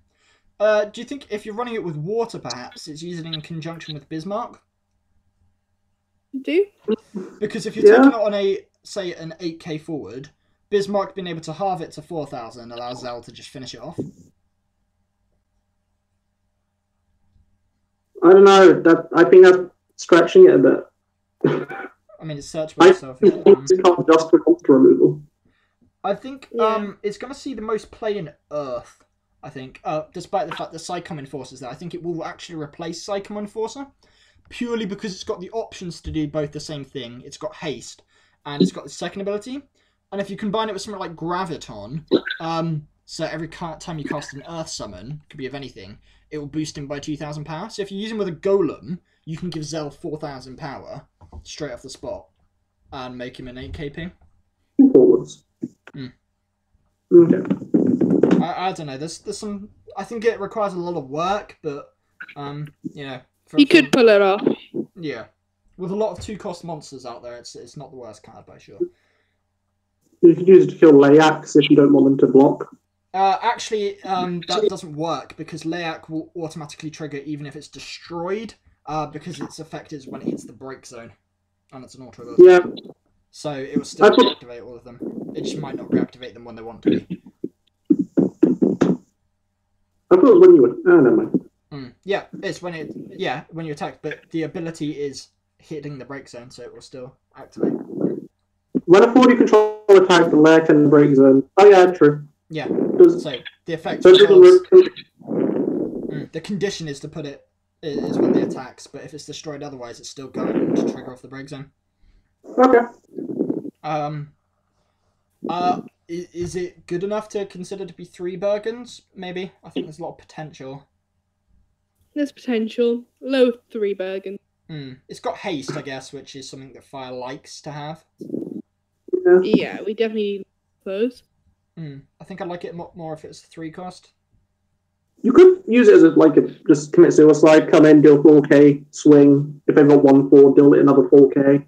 you think if you're running it with water, perhaps, it's used in conjunction with Bismarck? Do? Because if you're taking it on a, say, an 8k forward, Bismarck being able to halve it to 4,000 allows Zer0 to just finish it off. I don't know. I think that's stretching it a bit. I mean, it's search by itself. It's can't just for monster removal. I think it's going to see the most play in Earth. I think, despite the fact that Psycom Enforcer's there, I think it will actually replace Psycom Enforcer, purely because it's got the options to do both the same thing. It's got haste, and it's got the second ability. And if you combine it with something like Graviton, so every time you cast an Earth summon, could be of anything, it will boost him by 2,000 power. So if you use him with a Golem, you can give Zer0 4,000 power straight off the spot, and make him an 8k ping. Forwards. Okay. I don't know. There's some. I think it requires a lot of work, but you know, you could pull it off. Yeah, with a lot of 2-cost monsters out there, it's not the worst card by sure. You could use it to kill Layax if you don't want them to block. Actually, that doesn't work because Layak will automatically trigger even if it's destroyed. Because its effect is when it hits the break zone, and it's an auto ability. Yeah. So it will still reactivate all of them. It just might not reactivate them when they want to be. I thought it was when you were... Oh, never mind. Yeah, it's when when you attack, but the ability is hitting the break zone, so it will still activate. When a 40 control attacks the layer can break zone. Oh yeah, true. Yeah. So the effect the condition is to put it is when the attacks, but if it's destroyed otherwise, it's still going to trigger off the break zone. Okay. Is it good enough to consider to be 3 Bergens? Maybe. I think there's a lot of potential. There's potential. Low 3 Bergen. It's got haste, I guess, which is something that fire likes to have. Yeah, we definitely need those. I think I'd like it more if it's 3 cost. You could use it as just commit suicide, come in, deal 4k, swing. If they've got 1/4, deal it another 4k.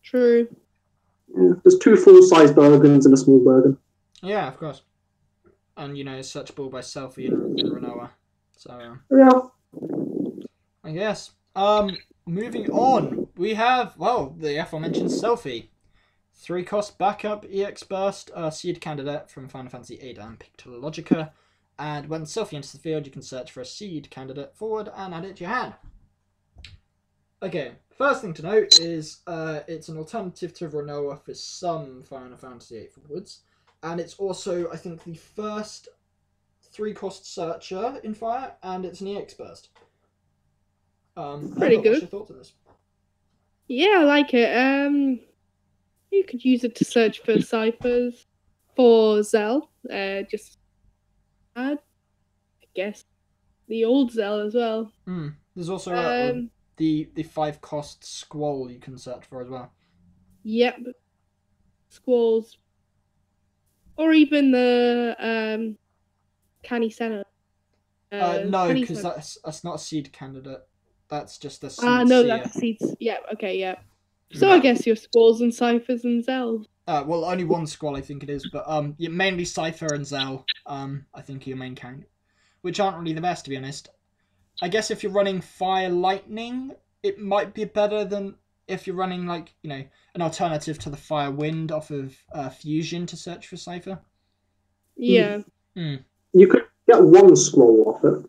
True. Yeah, there's 2 full-size Bergens and a small Bergen. Yeah, of course. And, it's searchable by Selfie and Renoa. So, yeah. I guess. Moving on, we have, the aforementioned Selfie. 3-cost backup, EX Burst, seed candidate from Final Fantasy VIII and Pictologica. And when Selfie enters the field, you can search for a seed candidate forward and add it to your hand. Okay, first thing to note is it's an alternative to Renoa for some Final Fantasy VIII forwards, and it's also, I think, the first 3-cost searcher in Fire, and it's an EX burst. Pretty Eva, good. what's your thoughts on this? Yeah, I like it. You could use it to search for ciphers for Zer0. Just add, I guess, the old Zer0 as well. There's also the 5-cost Squall you can search for as well. Yep. Squalls. Or even the Canny Senna. No, because that's not a seed candidate. That's just a seed no, seer. that's seeds. Yeah, okay, yeah. So I guess your Squalls and ciphers and Zer0. Well, only one Squall I think it is, but mainly Cypher and Zer0. I think are your main candidate, which aren't really the best, to be honest. I guess if you're running Fire Lightning, it might be better than if you're running, like, you know, an alternative to the Fire Wind off of Fusion to search for Cypher. Yeah. You could get one Squall off it.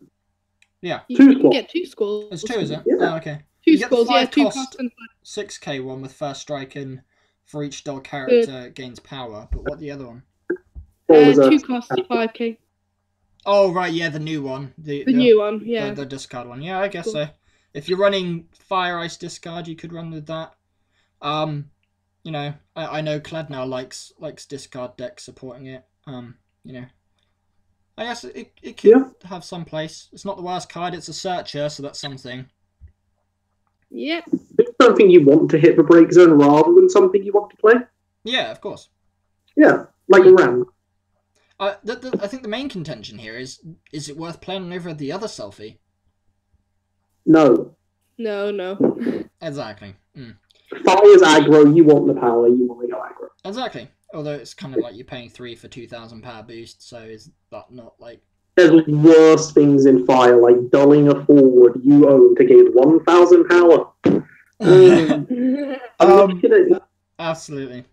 Yeah. You can get 2 Squalls. There's 2, is it? Yeah. Oh, okay. 2 You get the Squalls, yeah, 2 cost costs and 6k one with First Strike, and for each dog character gains power. But what the other one? 2 costs 5k. Oh, right, yeah, the new one. The new one, yeah. The discard one. Yeah, I guess so. If you're running Fire Ice discard, you could run with that. You know, I know Kled now likes discard decks supporting it. You know, I guess it could have some place. It's not the worst card. It's a searcher, so that's something. Yep. It's something you want to hit the break zone rather than something you want to play. Yeah, of course. Yeah, like a Ram. I think the main contention here is it worth playing over the other selfie? No. No. Exactly. Fire's aggro, you want the power, you want to go aggro. Exactly. Although it's kind of like you're paying 3 for 2,000 power boost, so is that not like... There's worse things in Fire, like dulling a forward you own to gain 1,000 power. Absolutely.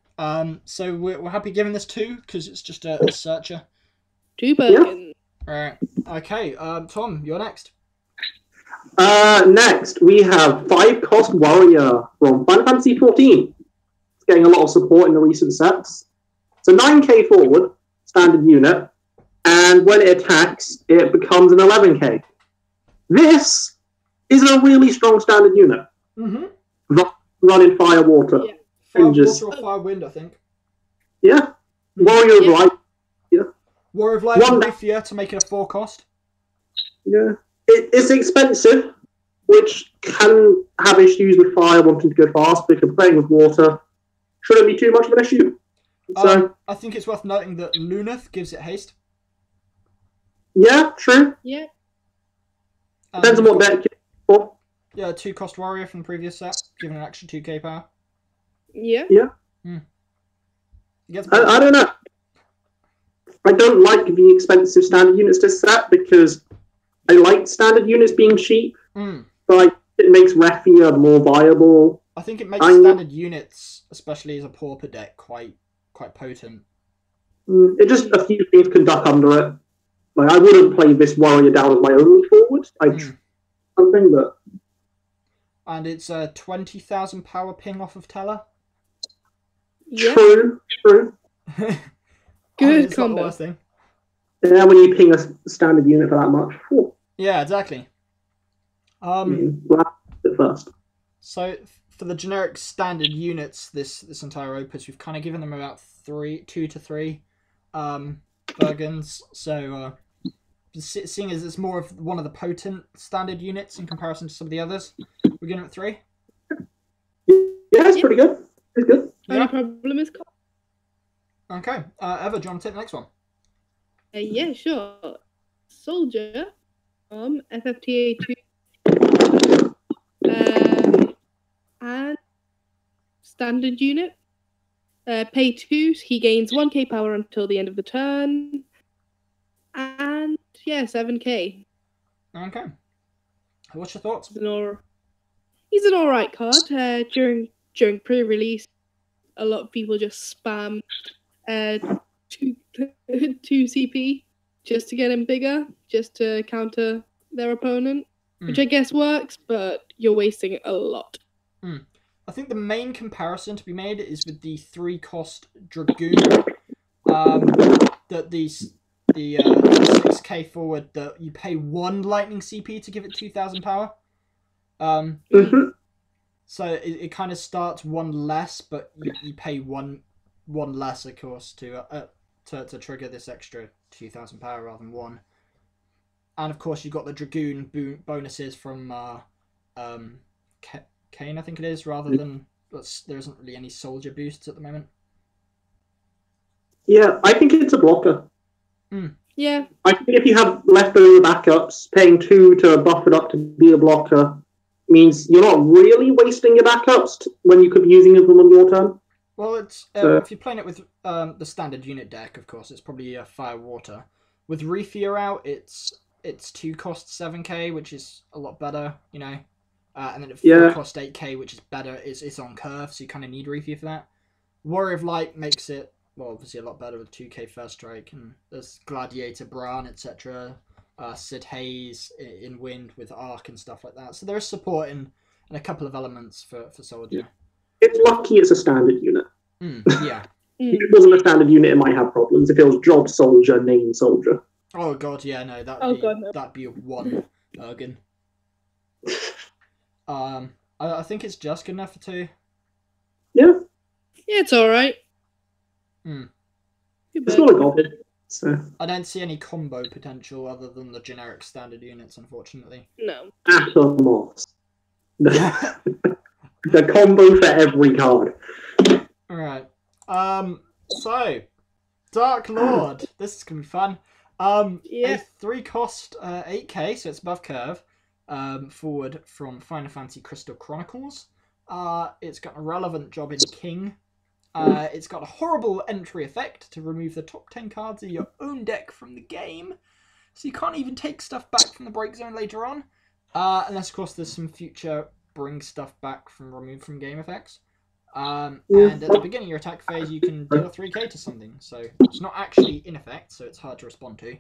So we're happy giving this 2 because it's just a searcher. 2 Birkin. Alright. Okay, Tom, you're next. Next, we have 5-cost Warrior from Final Fantasy XIV. It's getting a lot of support in the recent sets. It's a 9k forward, standard unit, and when it attacks, it becomes an 11k. This is a really strong standard unit. Running Fire Water. Yeah. Fire Water or Fire Wind, I think. Yeah. Warrior of Light. Yeah. Warrior of Light and Rufia to make it a 4-cost. Yeah. It's expensive, which can have issues with Fire wanting to go fast, because playing with Water shouldn't be too much of an issue. So I think it's worth noting that Luneth gives it haste. Yeah, true. Yeah. Depends on what deck you're for. Yeah, 2-cost Warrior from the previous set, giving an extra 2k power. Yeah. Yeah. I don't know. I don't like the expensive standard units to set because I like standard units being cheap, but it makes Refia more viable. I think it makes standard units, especially as a pauper deck, quite potent. It just a few things can duck under it. Like I wouldn't play this Warrior down as my only forward. Something that. And it's a 20,000 power ping off of Teller. Yeah. True. Good combo. Thing. Yeah, when you ping a standard unit for that much. Whew. Yeah, exactly. First. So for the generic standard units, this entire opus, we've kind of given them about 2 to 3 Bergens. So seeing as it's more of one of the potent standard units in comparison to some of the others, we're giving it 3. Yeah, it's pretty good. It's good. Only problem is cost. Okay. Eva, do you want to take the next one? Yeah, sure. Soldier from FFTCG. And standard unit. Pay 2, he gains 1k power until the end of the turn. And yeah, 7k. Okay. What's your thoughts? He's an alright card. During pre-release, a lot of people just spam 2 CP just to get him bigger, just to counter their opponent. which I guess works, but you're wasting a lot. I think the main comparison to be made is with the 3-cost Dragoon. That the 6k forward that you pay 1 lightning CP to give it 2,000 power. So it kind of starts 1 less, but you pay one less, of course, to trigger this extra 2,000 power rather than 1. And of course, you've got the Dragoon bonuses from Kane, I think it is, rather than there isn't really any soldier boosts at the moment. Yeah, I think it's a blocker. Yeah. I think if you have leftover backups, paying 2 to buff it up to be a blocker means you're not really wasting your backups when you could be using them on your turn. Well, it's if you're playing it with the standard unit deck, of course, it's probably Fire Water. With Reefear out, it's 2 cost 7k, which is a lot better, you know. And then 4 cost 8k, which is better. It's on curve, so you kind of need Reefear for that. Warrior of Light makes it, well, obviously a lot better with 2k first strike, and there's Gladiator Bran, etc. Sid Hayes in Wind with Arc and stuff like that. So there is support in a couple of elements for Soldier. It's lucky it's a standard unit. Yeah. If it wasn't a standard unit, it might have problems. If it was Job Soldier, Name Soldier. Oh god, yeah, no, that'd be a 1 Ergen. I think it's just good enough for 2. Yeah. Yeah, it's alright. It's not a goblin. So. I don't see any combo potential other than the generic standard units, unfortunately. No. Atomos. The combo for every card. Alright. So, Dark Lord. This is going to be fun. A 3-cost 8k, so it's above curve. Forward from Final Fantasy Crystal Chronicles. It's got a relevant job in King. It's got a horrible entry effect to remove the top 10 cards of your own deck from the game. So you can't even take stuff back from the break zone later on. Unless, of course, there's some future bring stuff back from removed from game effects. And at the beginning of your attack phase, you can deal 3k to something. So it's not actually in effect, so it's hard to respond to.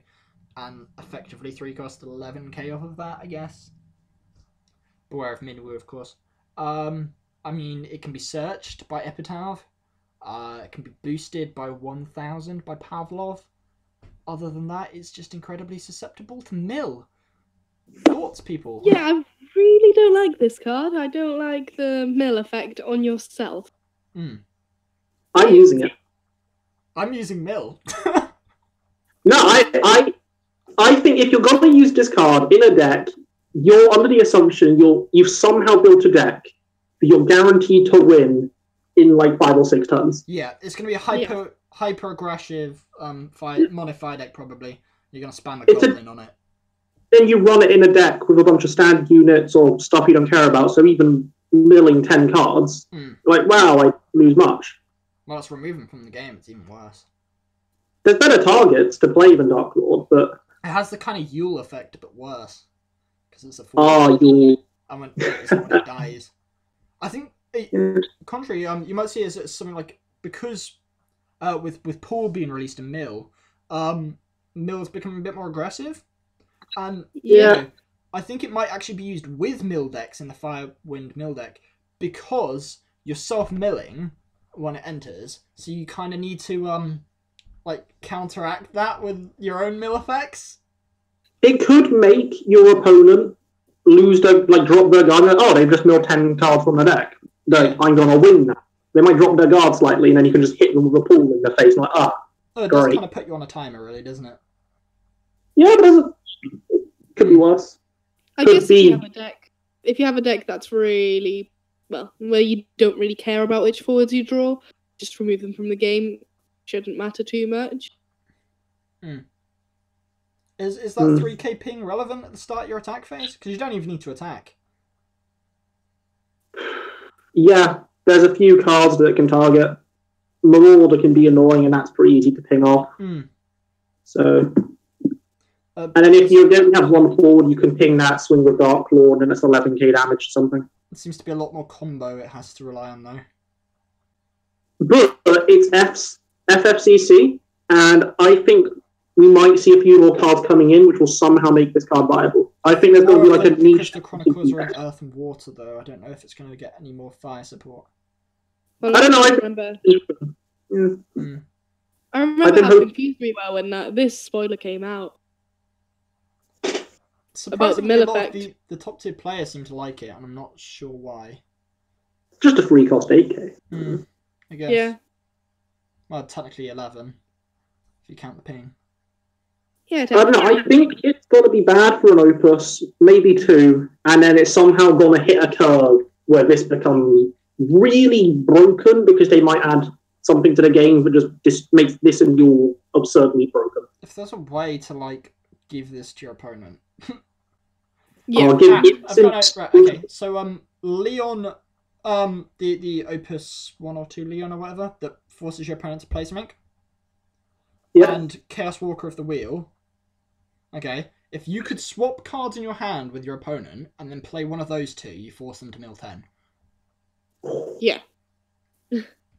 And effectively 3 cost 11k off of that, I guess. Beware of Minwu, of course. I mean, it can be searched by Epitaph. It can be boosted by 1000 by Pavlov. Other than that, it's just incredibly susceptible to mill. Thoughts, people? Yeah, I really don't like this card. I don't like the mill effect on yourself. I'm using it. I'm using mill. No, I think if you're going to use this card in a deck, you're under the assumption you've somehow built a deck that you're guaranteed to win in like 5 or 6 turns. Yeah, it's going to be a hyper aggressive mono fire deck probably. You're going to spam a goblin on it. Then you run it in a deck with a bunch of standard units or stuff you don't care about, so even milling 10 cards, like, wow, I lose much. Well, it's removing from the game, it's even worse. There's better targets to play than Dark Lord, but... It has the kind of Yule effect, but worse. Because it's a 4. Oh, Yule. And when somebody dies. I think, contrary, you might see it as something like, because with Paul being released in Mill, Mill's becoming a bit more aggressive. And you know, I think it might actually be used with mill decks in the Firewind mill deck because you're self-milling when it enters, so you kind of need to like counteract that with your own mill effects. It could make your opponent lose their, like, drop their guard. Oh, they've just milled 10 cards from the deck. I'm gonna win that. They might drop their guard slightly, and then you can just hit them with a pool in the face, like, it does kind of put you on a timer, really, doesn't it? Yeah, but it could be worse. I guess if you have a deck that's really, well, where you don't really care about which forwards you draw, just remove them from the game. Shouldn't matter too much. Is that 3k ping relevant at the start of your attack phase? Because you don't even need to attack. Yeah, there's a few cards that it can target. Marauder can be annoying, and that's pretty easy to ping off. So... and then if you don't have one forward, you can ping that, swing with Dark Lord, and it's 11k damage or something. It seems to be a lot more combo it has to rely on, though. But it's FFCC, and I think we might see a few more cards coming in, which will somehow make this card viable. I think there's going to be like a niche. The Chronicles are in Earth and Water, though. I don't know if it's going to get any more fire support. Well, I don't know. I remember. Yeah. I remember how confused we were when this spoiler came out. About the mill effect. The top tier players seem to like it, and I'm not sure why. Just a free cost 8k. I guess. Yeah. Well, technically 11, if you count the ping. Yeah, I don't know. I think it's going to be bad for an Opus, maybe 2, and then it's somehow going to hit a curve where this becomes really broken because they might add something to the game that just makes this and you absurdly broken. If there's a way to like give this to your opponent. Yeah. Right, okay. So Leon, the Opus 1 or 2 Leon or whatever that forces your opponent to play something. Yeah. And Chaos Walker of the Wheel. Okay. If you could swap cards in your hand with your opponent and then play one of those two, you force them to mill 10. Yeah.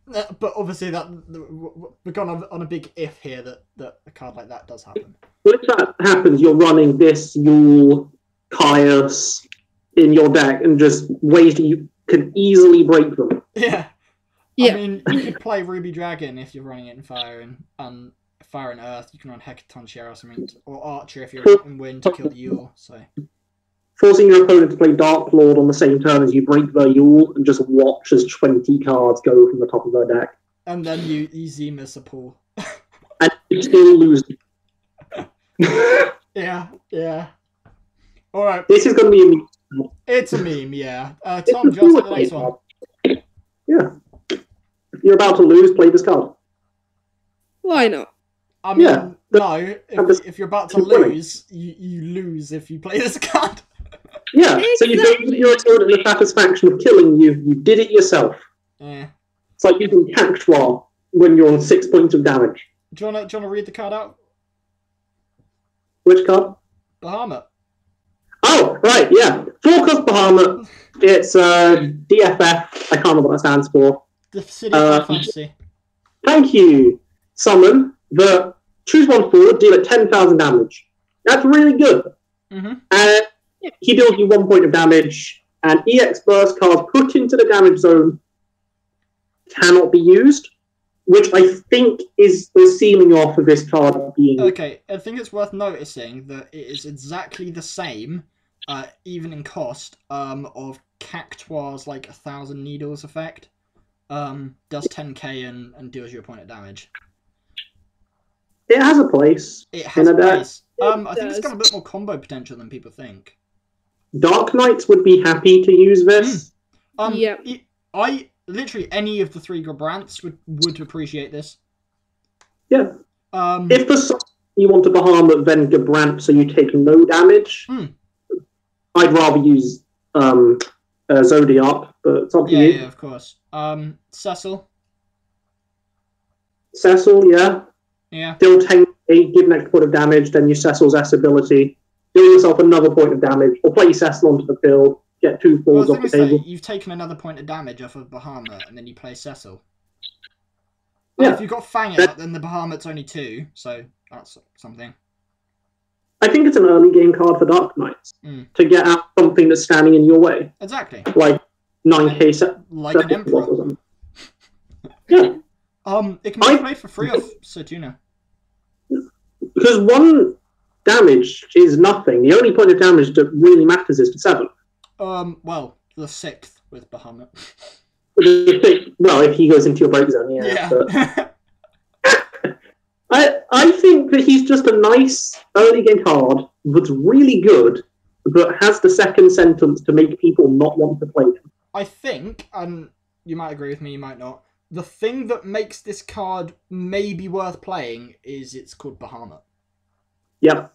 But obviously we're going on a big if here that a card like that does happen. Well, if that happens, you're running this Yule Caius in your deck and just ways that you can easily break them. Yeah. Yeah. I mean, you could play Ruby Dragon if you're running it in Fire and Fire and Earth. You can run Hecaton Share or something, or Archer if you're in Wind to kill the Yule. So forcing your opponent to play Dark Lord on the same turn as you break their Yule and just watch as 20 cards go from the top of their deck. And then you Zemus a pool. And you still lose. Yeah. Alright. This is going to be a meme. It's a meme, yeah. Tom, do you want to take the next one? Yeah. If you're about to lose, play this card. Why not? I mean, no. If you're about to lose, you lose if you play this card. Yeah, so you don't give your opponent the satisfaction of killing you. You did it yourself. Yeah. It's like using Cactuar when you're on 6 points of damage. Do you want to read the card out? Which card? Bahamut. Oh, right, yeah. 4-cost Bahamut. It's DFF. I can't remember what that stands for. The City of Fantasy. Thank you. Summon the choose one forward, deal at 10,000 damage. That's really good. Mm-hmm. And he deals you 1 point of damage, and EX burst cards put into the damage zone cannot be used, which I think is the ceiling off of this card being. Okay, I think it's worth noticing that it is exactly the same, even in cost, of Cactuar's like 1,000 Needles effect. Does 10k and deals your opponent damage. It has a place. It has a place. I think it's got a bit more combo potential than people think. Dark Knights would be happy to use this. Yeah. I literally any of the 3 Gabrants would appreciate this. Yeah. If for some you want a Bahamut, then Gabrant, so you take no damage. I'd rather use Zodiac, but it's up to you. Yeah, of course. Cecil, yeah. Yeah. Deal 10k, give an extra point of damage, then use Cecil's S ability. Deal yourself another point of damage, or play Cecil onto the field, get 2 falls off the table. You've taken another point of damage off of Bahamut, and then you play Cecil. Yeah. If you've got Fang out, then the Bahamut's only 2, so that's something. I think it's an early game card for Dark Knights to get out something that's standing in your way. Exactly. Like 9k set. Like an Emperor. Or something. Yeah. It can be played for free off Sertuna. Because 1 damage is nothing. The only point of damage that really matters is to 7. Well, the 6th with Bahamut. Well, if he goes into your break zone, yeah. But I think that he's just a nice early game card that's really good, but has the second sentence to make people not want to play him. I think, and you might agree with me, you might not, the thing that makes this card maybe worth playing is it's called Bahamut. Yep.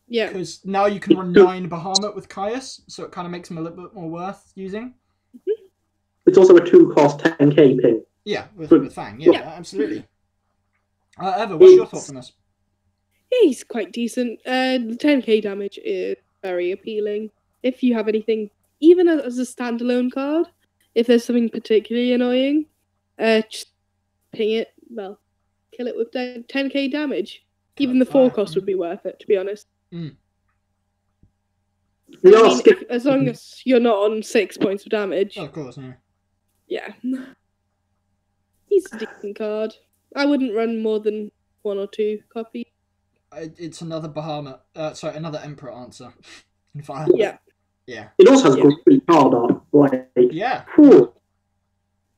Yeah. Because now you can run 9 Bahamut with Caius, so it kind of makes him a little bit more worth using. It's also a 2-cost 10k pin. Yeah, with Fang. Yeah, absolutely. Eva, what's your thoughts on this? Yeah, he's quite decent. The 10k damage is very appealing. If you have anything, even as a standalone card, if there's something particularly annoying, just ping it. Well, kill it with 10k damage. Even the 4 cost would be worth it, to be honest. Mm. As long as you're not on 6 points of damage. Oh, of course, yeah. Yeah. He's a decent card. I wouldn't run more than 1 or 2 copies. It's another Bahamut. Another Emperor answer. In fire. Yeah. Yeah. It also has great card art. Yeah. Whew.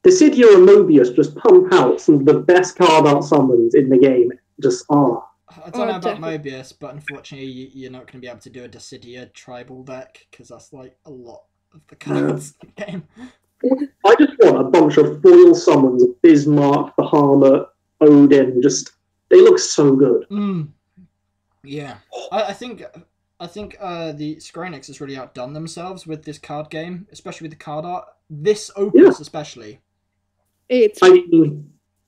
Dissidia and Mobius just pump out some of the best card art summons in the game. Just are. I don't know about Mobius, but unfortunately you're not going to be able to do a Dissidia tribal deck, because that's like a lot of the cards in the game. I just want a bunch of foil summons of Bismarck, Bahamut, Odin. They look so good. Yeah. I think the Square Enix has really outdone themselves with this card game, especially with the card art. This Opus especially.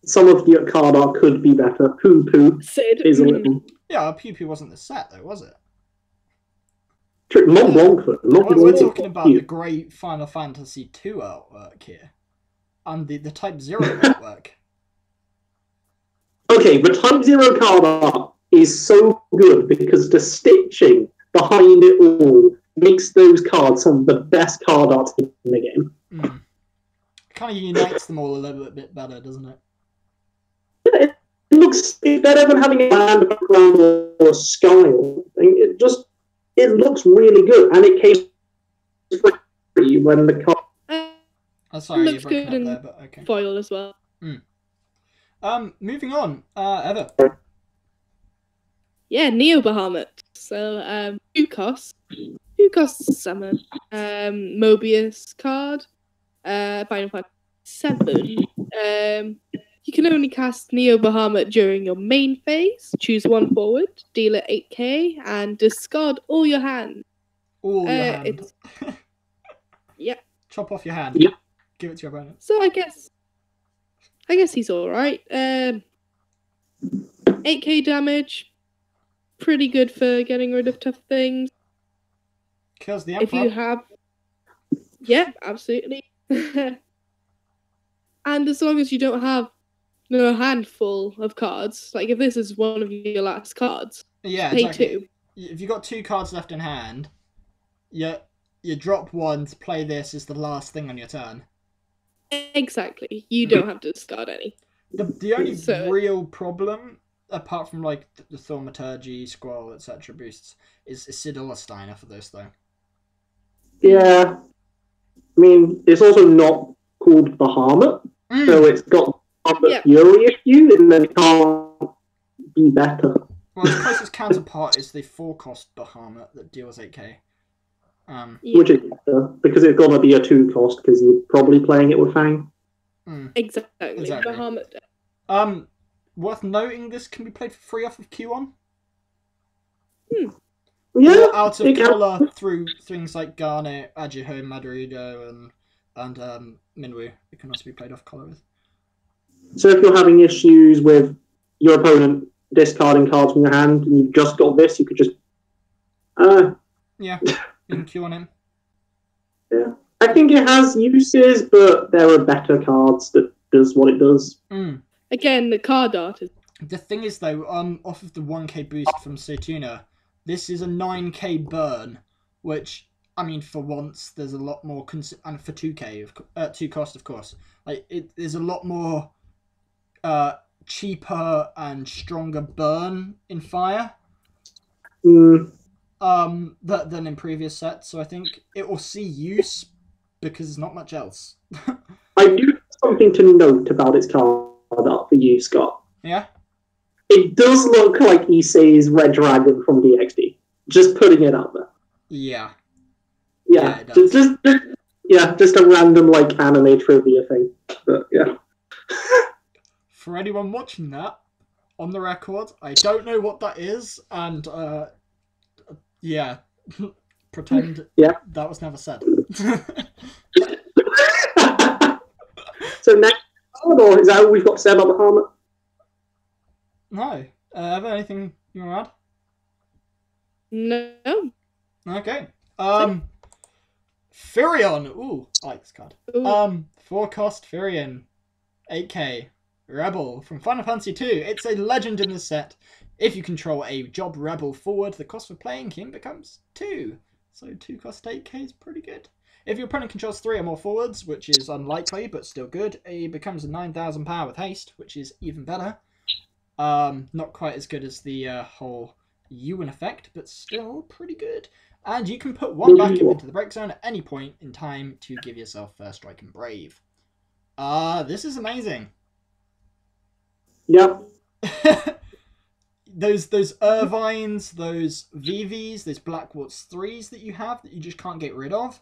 Some of the card art could be better. Poo Sid. is a little. Yeah, Poo wasn't the set though, was it? Mont Blanc. We're talking about the great Final Fantasy II artwork here, and the Type 0 artwork. Okay, the Type 0 card art is so good because the stitching behind it all makes those cards some of the best card art in the game. Kind of unites them all a little bit better, doesn't it? Yeah, it looks better than having a land background or a sky or something. It looks really good, and it came free when the card. Sorry, looks good in there, but okay. Foil as well. Moving on. Eva. Yeah, Neo Bahamut. So 2 costs. 2 costs summon. Mobius card. Final Fantasy 7. You can only cast Neo Bahamut during your main phase. Choose 1 forward, deal it 8k, and discard all your hand. All your hand. Yeah. Chop off your hand. Yeah. Give it to your opponent. So I guess he's alright. 8k damage. Pretty good for getting rid of tough things. Kills the Emperor. If you have... Yeah, absolutely. And as long as you don't have a handful of cards, like if this is one of your last cards, pay exactly. 2. If you've got 2 cards left in hand, you drop 1 to play this as the last thing on your turn. Exactly. You don't have to discard any. The only real problem, apart from like the Thaumaturgy, Scroll, etc. boosts, is Sid Steiner for this though. Yeah. I mean, it's also not called Bahamut, so it's got a Fury issue, and then it can't be better. Well, its closest counterpart is the 4-cost Bahamut that deals 8k. Which is better, because it's got to be a 2-cost, because you're probably playing it with Fang. Exactly. Bahamut. Worth noting, this can be played for free off of Q1. Yeah, or out of color through things like Garnet, Ajiho, Madarido, and Minwu. It can also be played off color with. So if you're having issues with your opponent discarding cards from your hand and you've just got this, you could just yeah, you can Q on him. Yeah. I think it has uses, but there are better cards that does what it does. Again, the card art is... The thing is though, off of the 1k boost from Setuna, this is a 9k burn, which, I mean, for once, there's a lot more... and for 2k, 2 cost, of course. Like, there's a lot more cheaper and stronger burn in Fire than in previous sets. So I think it will see use, because there's not much else. I do have something to note about its card art for you, Scott. Yeah? It does look like Issei's Red Dragon from DxD. Just putting it out there. Yeah. Yeah, it does. just a random like anime trivia thing. But yeah. For anyone watching that, on the record, I don't know what that is, and yeah, pretend that was never said. So next, or is that all we've got to say about Bahamut? No. Ever anything you want to add? No. Okay. Firion. Ooh, I like this card. 4-cost Firion. 8k. Rebel from Final Fantasy II. It's a legend in this set. If you control a job rebel forward, the cost for playing him becomes 2. So 2 cost 8k is pretty good. If your opponent controls 3 or more forwards, which is unlikely but still good, it becomes a 9,000 power with haste, which is even better. Not quite as good as the whole Ewan effect, but still pretty good. And you can put 1 backup into the break zone at any point in time to give yourself First Strike and Brave. This is amazing. Yep. Those Irvines, those VVs, those Blackwarts 3s that you have that you just can't get rid of.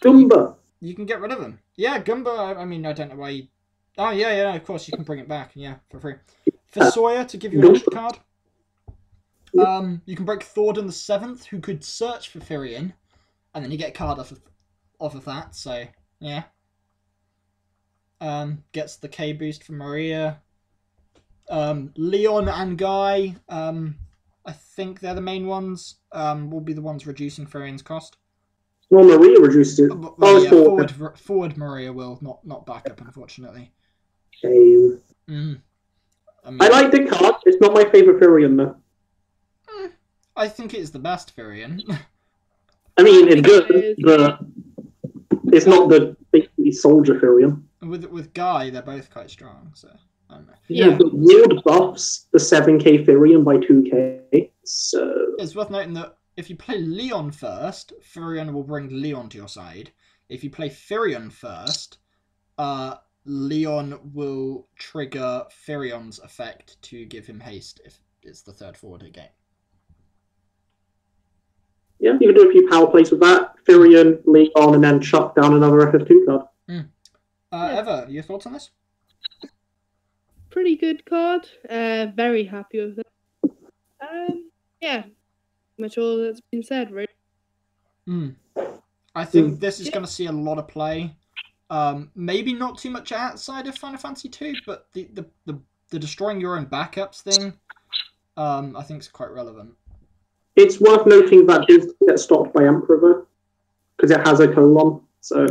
Gumba. You can get rid of them. Yeah, Gumba, I mean, I don't know why you... Oh, yeah, of course, you can bring it back, yeah, for free. For Sawyer, to give you an extra card. You can break Thordan the 7th, who could search for Firion, and then you get a card off of that, so, yeah. Gets the K boost from Maria. Leon and Guy, I think they're the main ones, will be the ones reducing Firion's cost. Well, Maria reduced it. Well, yeah, forward Maria will, not backup, unfortunately. Shame. I like the card. It's not my favourite Firion, though. I think it's the best Firion. I mean, it's good, but it's not the basically soldier Firion. With Guy, they're both quite strong, so I don't know. Yeah, the ward buffs the 7k Firion by 2k, so... It's worth noting that if you play Leon first, Firion will bring Leon to your side. If you play Firion first, Leon will trigger Firion's effect to give him haste if it's the 3rd forward again. Yeah, you can do a few power plays with that. Firion, Leon, and then chuck down another FF2 card. Eva, your thoughts on this? Pretty good card. Very happy with it. Yeah, much all that's been said, right? I think this is going to see a lot of play. Maybe not too much outside of Final Fantasy 2, but the destroying your own backups thing, I think is quite relevant. It's worth noting that does get stopped by Emperor, because it has a colon, so...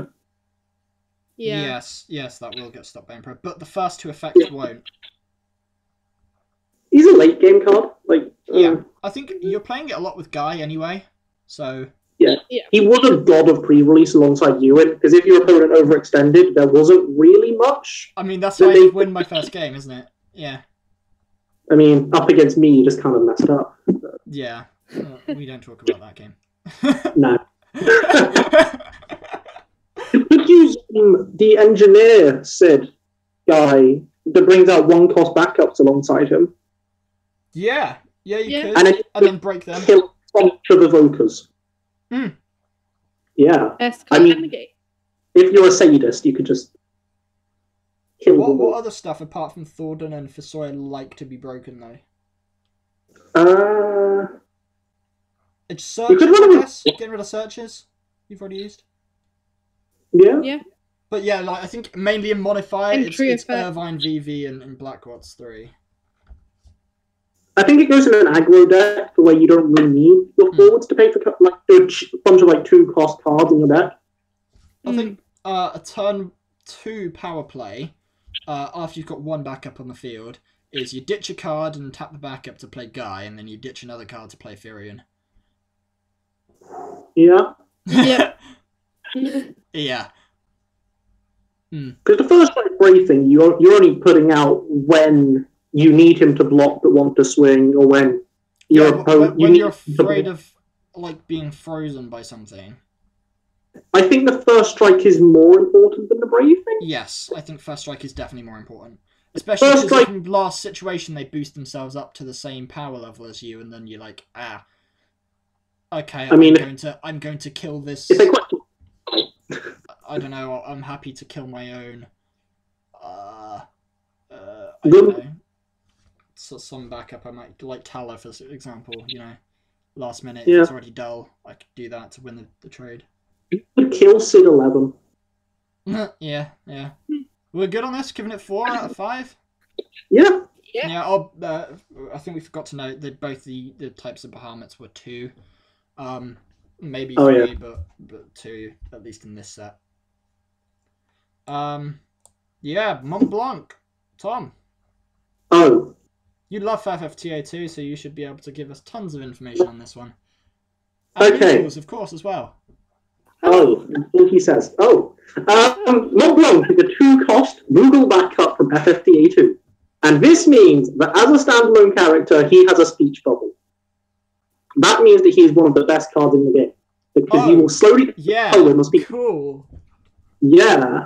Yeah. Yes, that will get stopped by Emperor, but the first 2 effects won't. He's a late game card. Yeah, I think you're playing it a lot with Guy anyway, so... Yeah. He was a god of pre-release alongside Ewan, because if your opponent overextended, there wasn't really much. I mean, that's how I did win my first game, isn't it? Yeah. I mean, up against me, you just kind of messed up. Yeah. We don't talk about that game. No. You could use the engineer Sid guy that brings out 1 cost backups alongside him. Yeah, you could. And then break them. Kill a bunch of evokers. Yeah. I mean, if you're a sadist, you could just kill them. What other stuff apart from Thordan and Fisoya like to be broken though? It's searches, I guess. Getting rid of searches you've already used. Yeah. But yeah, I think mainly in Modifier, it's Irvine, VV, and Blackwarts 3. I think it goes in an aggro deck where you don't really need your forwards to pay for a bunch of 2 cost cards in your deck. I think a turn 2 power play, after you've got 1 backup on the field, is you ditch a card and tap the backup to play Guy, and then you ditch another card to play Firion. Yeah. Yeah. Because the first Brave thing, you're only putting out when you need him to block but want to swing, or when when you're afraid of being frozen by something. I think the first strike is more important than the Brave thing. Yes, I think first strike is definitely more important. Especially because in last situation they boost themselves up to the same power level as you, and then you're like, okay, I'm going to kill this. I don't know. I'm happy to kill my own. I don't know. So some backup. I might like Tala for example. Last minute if it's already dull, I could do that to win the trade. You could kill Sid 11. Yeah. We're good on this. Giving it 4 out of 5. Yeah. I think we forgot to note that both the types of Bahamut's were 2. Maybe 3, but 2 at least in this set. Mont Blanc, Tom. Oh, You love FFTA2, so you should be able to give us tons of information on this one. And Okay. Moogles, of course, as well. Oh, that's what he says. Oh. Mont Blanc is a 2-cost Moogle backup from FFTA2. And this means that as a standalone character, he has a speech bubble. That means that he's one of the best cards in the game. Because he will slowly... Yeah, cool. Yeah.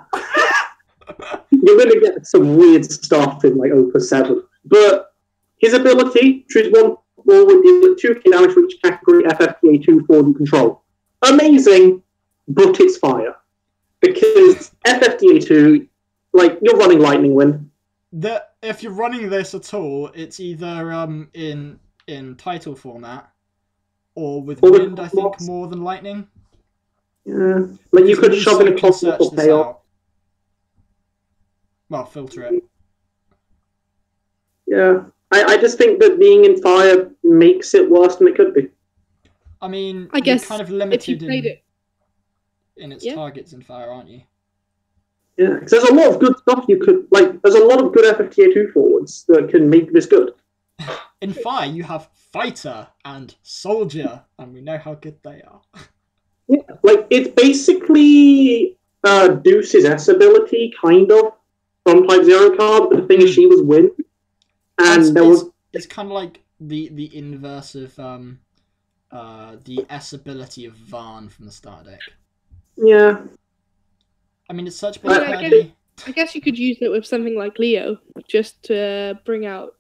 You're going to get some weird stuff in like Opus 7. But his ability, choose 1 forward, deal 2k damage for each category FFTA2 forward you control. Amazing, but it's fire. Because FFTA2, like, you're running Lightning Wind. If you're running this at all, it's either in title format or with wind, I think, more than lightning. Yeah. Like, you could shove in a Cosmos or Chaos. Well, filter it. Yeah. I just think that being in fire makes it worse than it could be. I mean, I guess kind of limited in its targets in fire, aren't you? Yeah, because there's a lot of good stuff you could... Like, there's a lot of good FFTA2 forwards that can make this good. In fire, you have Fighter and Soldier, and we know how good they are. Yeah, like, it's basically Deuce's S ability, kind of, from Type 0 card, but the thing is she was Wind. And it's kind of like the inverse of the S ability of Varn from the start deck. Yeah. I mean, it's such I guess you could use it with something like Leo, just to bring out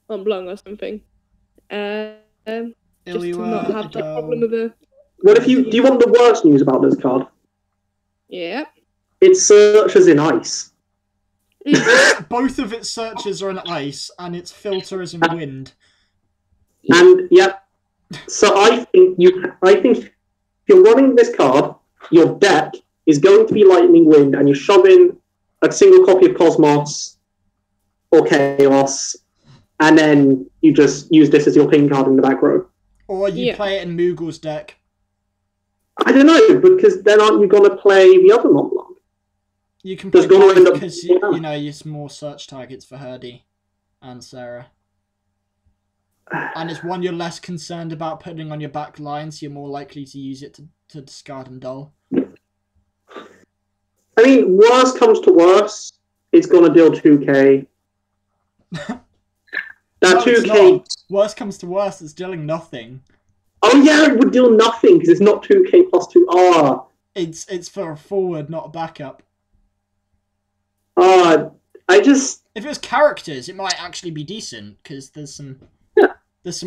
Mont Blanc or something. Just to not have that problem of a... What if do you want the worst news about this card? Yeah. It searches in ice. Both of its searches are in ice, and its filter is in wind. And yeah, so I think if you're running this card, your deck is going to be Lightning Wind, and you shove in a single copy of Cosmos or Chaos, and then you just use this as your ping card in the back row. Or you play it in Moogle's deck. I don't know, because then aren't you going to play the other Mont Blanc? You can play both because, you know, it's more search targets for Herdy and Sarah. And it's one you're less concerned about putting on your back line, so you're more likely to use it to discard and dull. I mean, worst comes to worst, it's going to deal 2k. That 2k... Worst comes to worst, it's dealing nothing. Oh yeah, it would deal nothing, because it's not 2k plus 2R. It's for a forward, not a backup. If it was characters, it might actually be decent, because there's some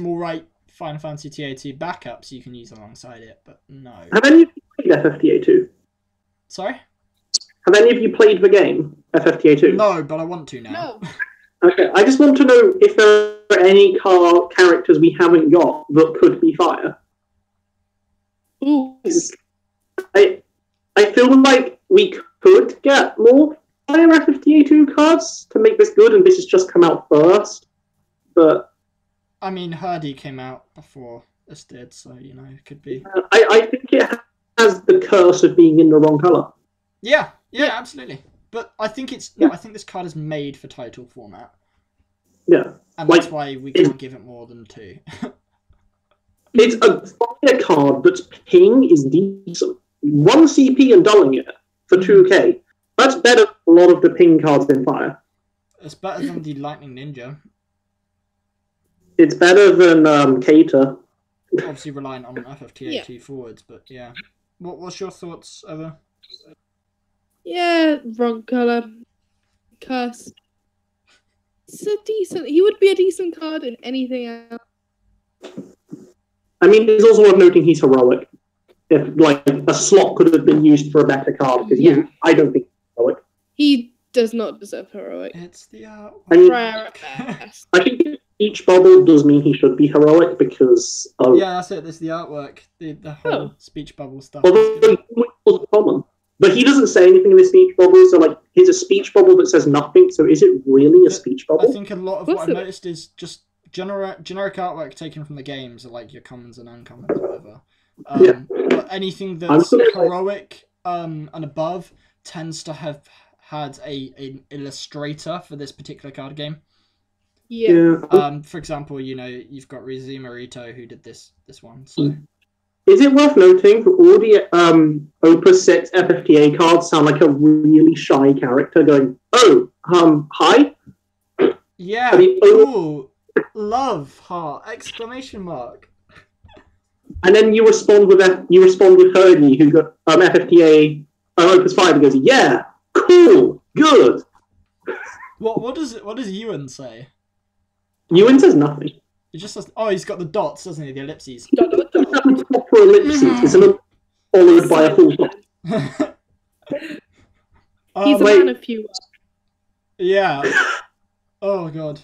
alright Final Fantasy TA2 backups you can use alongside it, but no. Have any of you played FFTA2? Sorry? Have any of you played the game, FFTA2? No, but I want to now. No. Okay, I just want to know if there are any characters we haven't got that could be fire. Ooh. I feel like we could get more fire FFTA2 cards to make this good, and this has just come out first. But I mean, Herdy came out before this did, so, you know, it could be. I think it has the curse of being in the wrong colour. Yeah, absolutely. But I think I think this card is made for title format. Yeah. And that's why we can't give it more than 2. It's a fire card, but ping is decent. 1 CP and dulling it for 2k. That's better than a lot of the ping cards in fire. It's better than the Lightning Ninja. It's better than Cater. Obviously reliant on FFTA2 forwards, but yeah. What's your thoughts, Eva? Yeah, wrong colour. Curse. He would be a decent card in anything else. I mean, it's also worth noting he's heroic. If, like, a slot could have been used for a better card, because I don't think he's heroic. He does not deserve heroic. It's the artwork. I mean, I think each bubble does mean he should be heroic, because of... Yeah, that's it, there's the artwork. The whole speech bubble stuff. Although he was common. But he doesn't say anything in the speech bubble, so, like, here's a speech bubble that says nothing, so is it really a speech bubble? I think a lot of what I've noticed is just generic artwork taken from the games, like your commons and uncommons or whatever. But anything that's heroic and above tends to have had an illustrator for this particular card game. Yeah. For example, you've got Rizumarito who did this one. So is it worth noting for all the Opus 6 FFTA cards sound like a really shy character going, "Oh, hi." Yeah, cool. Love heart exclamation mark. And then you respond with Herdy, who got FFTA Opus 5 and goes, "Yeah, cool, good." What does Ewan say? Ewan says nothing. He just says, "Oh, he's got the dots, doesn't he? The ellipses." It's proper ellipses. It's not followed by a full stop. He's a man of few words. Yeah. Oh god.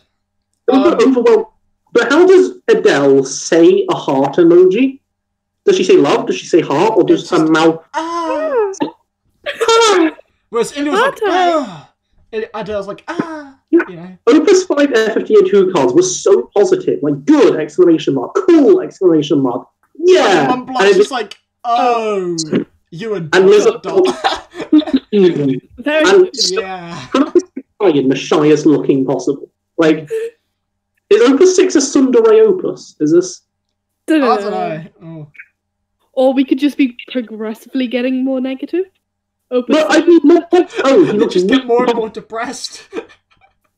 But how does Adele say a heart emoji? Does she say love? Does she say heart? Or does her mouth... Whereas Ilya was like, Adele's like, Yeah. Opus 5 FFTA2 cards were so positive. Like, good! Exclamation mark. Cool! Exclamation mark. Yeah! And Montblanc's just like, oh! Ewan. And Lizard Very yeah. In the shyest looking possible. Like, is Opus 6 a tsundere Opus? Is this... I don't know. Oh. Or we could just be progressively getting more negative. Opus no, I mean, you just get more and more depressed.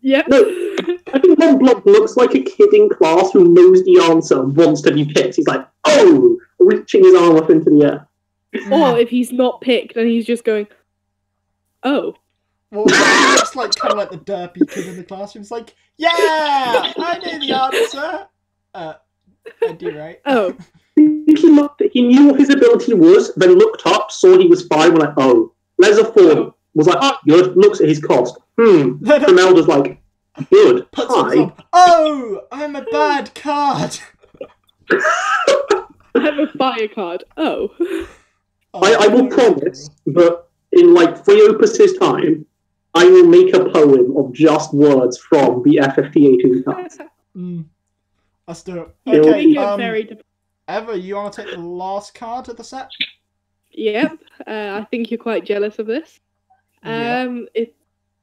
Yep. No, I think Montblanc looks like a kid in class who knows the answer and wants to be picked. He's like, oh! Reaching his arm up into the air. Or if he's not picked, then he's just going, oh. Well, it's like kind of like the derpy kid in the classroom. It's like, yeah! I know the answer! I do, right? Oh. He knew what his ability was, then looked up, saw he was fine, went like, oh. Leather 4 was like, oh, good, looks at his cost. Grimelda's like, good, hi. Oh, I'm a bad card. I have a fire card. Oh. I will promise, but in like 3 Opus's time, I will make a poem of just words from the FFTA2 cards. Let's do it. Okay, Eva, you want to take the last card of the set? Yep. I think you're quite jealous of this. Yeah.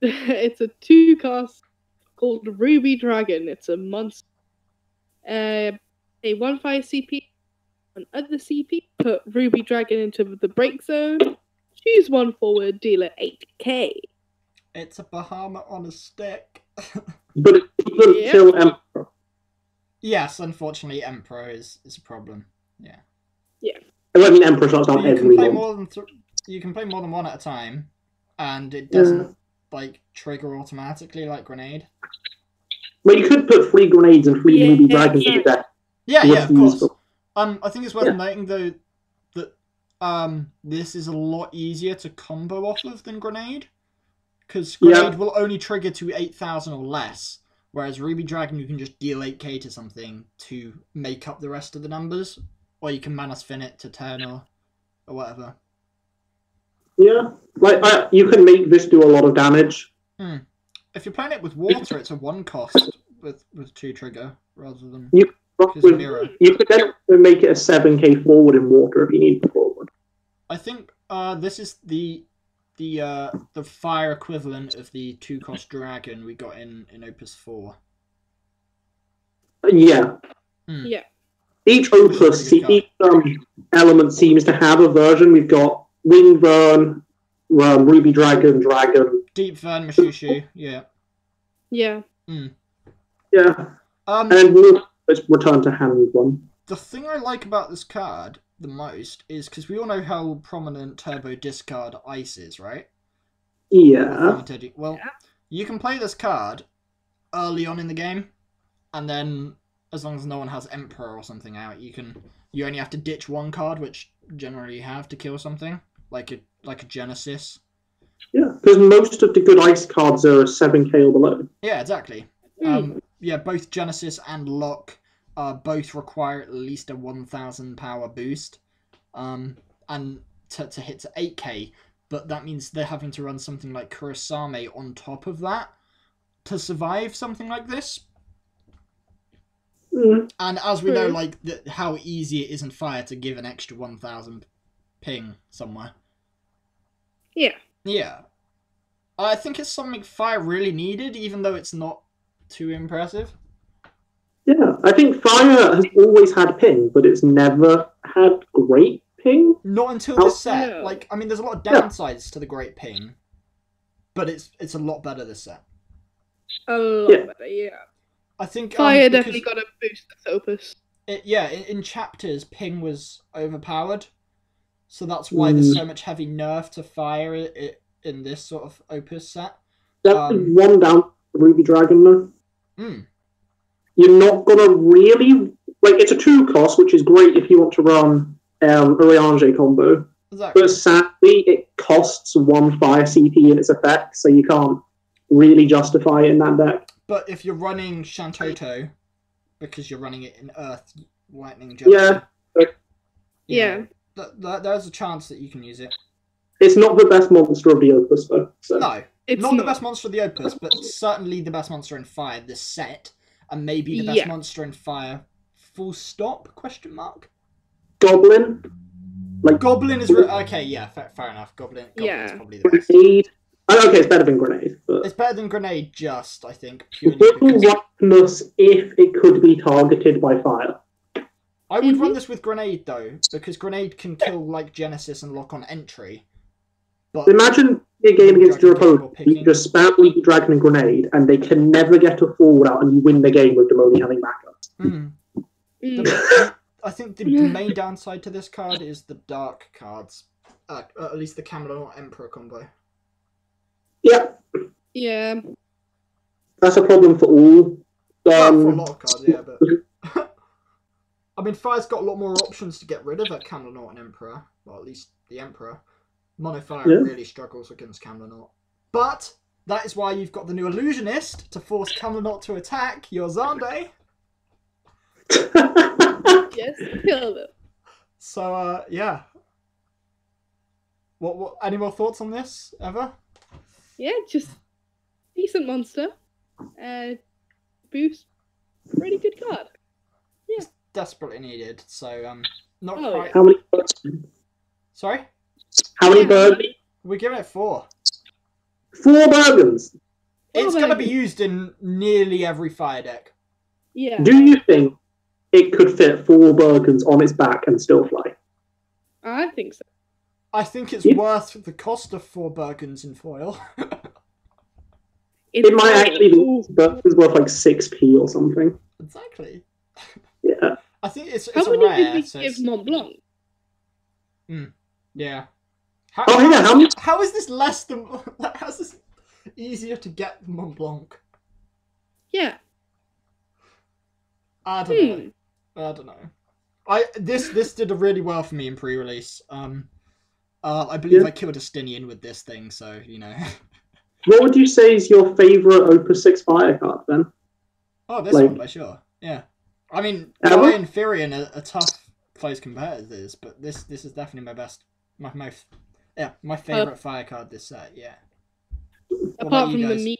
It's a 2-cost called Ruby Dragon. It's a monster. A 1/5 CP. On other CP, put Ruby Dragon into the break zone. Choose 1 forward, deal at 8k. It's a Bahamut on a stick. But it doesn't kill Emperor. Yes, unfortunately, Emperor is a problem. Yeah. Yeah. I mean, Emperor shots down everyone. You can play more than one at a time, and it doesn't trigger automatically like Grenade. Well, you could put 3 grenades and 3 Ruby Dragons to death. Yeah, of course. I think it's worth noting though that this is a lot easier to combo off of than Grenade, because Grenade will only trigger to 8,000 or less, whereas Ruby Dragon you can just deal 8k to something to make up the rest of the numbers, or you can mana spin it to turn or whatever. Yeah, you can make this do a lot of damage. If you're playing it with water, it's a 1 cost with 2 trigger rather than. You could then make it a 7k forward in water if you need the forward. I think this is the fire equivalent of the 2-cost dragon we got in Opus 4. Yeah. Yeah. Each Opus, each element seems to have a version. We've got Winged Vern, Ruby Dragon, Deep Vern, Mashushu, yeah. Yeah. Yeah. And then let's return to hand one. The thing I like about this card the most is because we all know how prominent Turbo Discard Ice is, right? Yeah. Well, you can play this card early on in the game, and then as long as no one has Emperor or something out, you only have to ditch 1 card, which generally you have to kill something like a Genesis. Yeah, because most of the good ice cards are 7k or below. Yeah, exactly. Both Genesis and Lock both require at least a 1,000 power boost, and to hit to 8k. But that means they're having to run something like Kurosame on top of that to survive something like this. And as we know, how easy it is in Fire to give an extra 1,000 ping somewhere. Yeah. Yeah. I think it's something Fire really needed, even though it's not too impressive. Yeah, I think Fire has always had ping, but it's never had great ping. Not until this set. No. Like, I mean, there's a lot of downsides to the great ping, but it's a lot better this set. A lot better, yeah. I think Fire definitely got a boost with Opus. In chapters, ping was overpowered, so that's why there's so much heavy nerf to Fire in this sort of Opus set. Definitely one down Ruby Dragon though. You're not gonna really it's a 2 cost, which is great if you want to run a Reange combo. Exactly. But sadly, it costs 1 fire CP in its effect, so you can't really justify it in that deck. But if you're running Shantoto, because you're running it in Earth, Lightning, Jealousy, there's a chance that you can use it. It's not the best monster of the Opus, though. So. No, it's not the best monster of the Opus, but certainly the best monster in Fire this set, and maybe the best monster in Fire. Full stop? Question mark. Goblin. Goblin is okay. Yeah, fair enough. Goblin is probably the best. Grenade. Okay, it's better than Grenade. But... It's better than Grenade, just I think. Roughness if it could be targeted by fire. I would run this with Grenade though, because Grenade can kill like Genesis and lock on entry. But imagine a game against your opponent, you just spam League Dragon and Grenade, and they can never get a forward out, and you win the game with them only having backups. I think the main downside to this card is the dark cards. At least the Camelot Emperor combo. Yeah. That's a problem for all. For a lot of cards, yeah, but... I mean, Fire's got a lot more options to get rid of at Camelot and Emperor. Well, at least the Emperor. Mono Fire really struggles against Camelot. But that is why you've got the new Illusionist to force Camelot to attack your Zande. Yes, kill them. So, yeah. What? Any more thoughts on this, ever? Yeah, just decent monster. Boost. Pretty good card. Yeah. It's desperately needed, so, not quite... How many birds? Sorry? How many birds? We're giving it 4. 4 Bergens? It's going to be used in nearly every Fire deck. Yeah. Do you think it could fit 4 Bergens on its back and still fly? I think so. I think it's worth the cost of 4 Bergens in foil. It might actually be Bergens worth like 6p or something. Exactly. Yeah. I think it's How a many rare. did we give Mont Blanc? Yeah. How is this less than... How's this easier to get than Mont Blanc? Yeah. I don't know. This did really well for me in pre-release. I believe I killed Justinian with this thing, so, you know. What would you say is your favourite Opus 6 Fire card, then? Oh, this one, by sure. Yeah. I mean, Guy and Firion are tough close competitors, but this is definitely my best... My favourite Fire card this set, yeah. Apart from the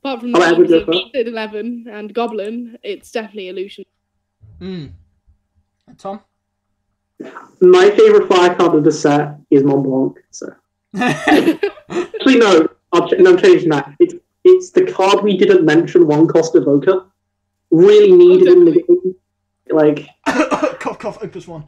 memes 11 and Goblin, it's definitely Illusion. And Tom? My favourite Fire card of the set is Mont Blanc, so... Actually, no, I'm changing that. It's the card we didn't mention, 1 cost Evoker. Really needed in the game. Like... cough, Opus 1.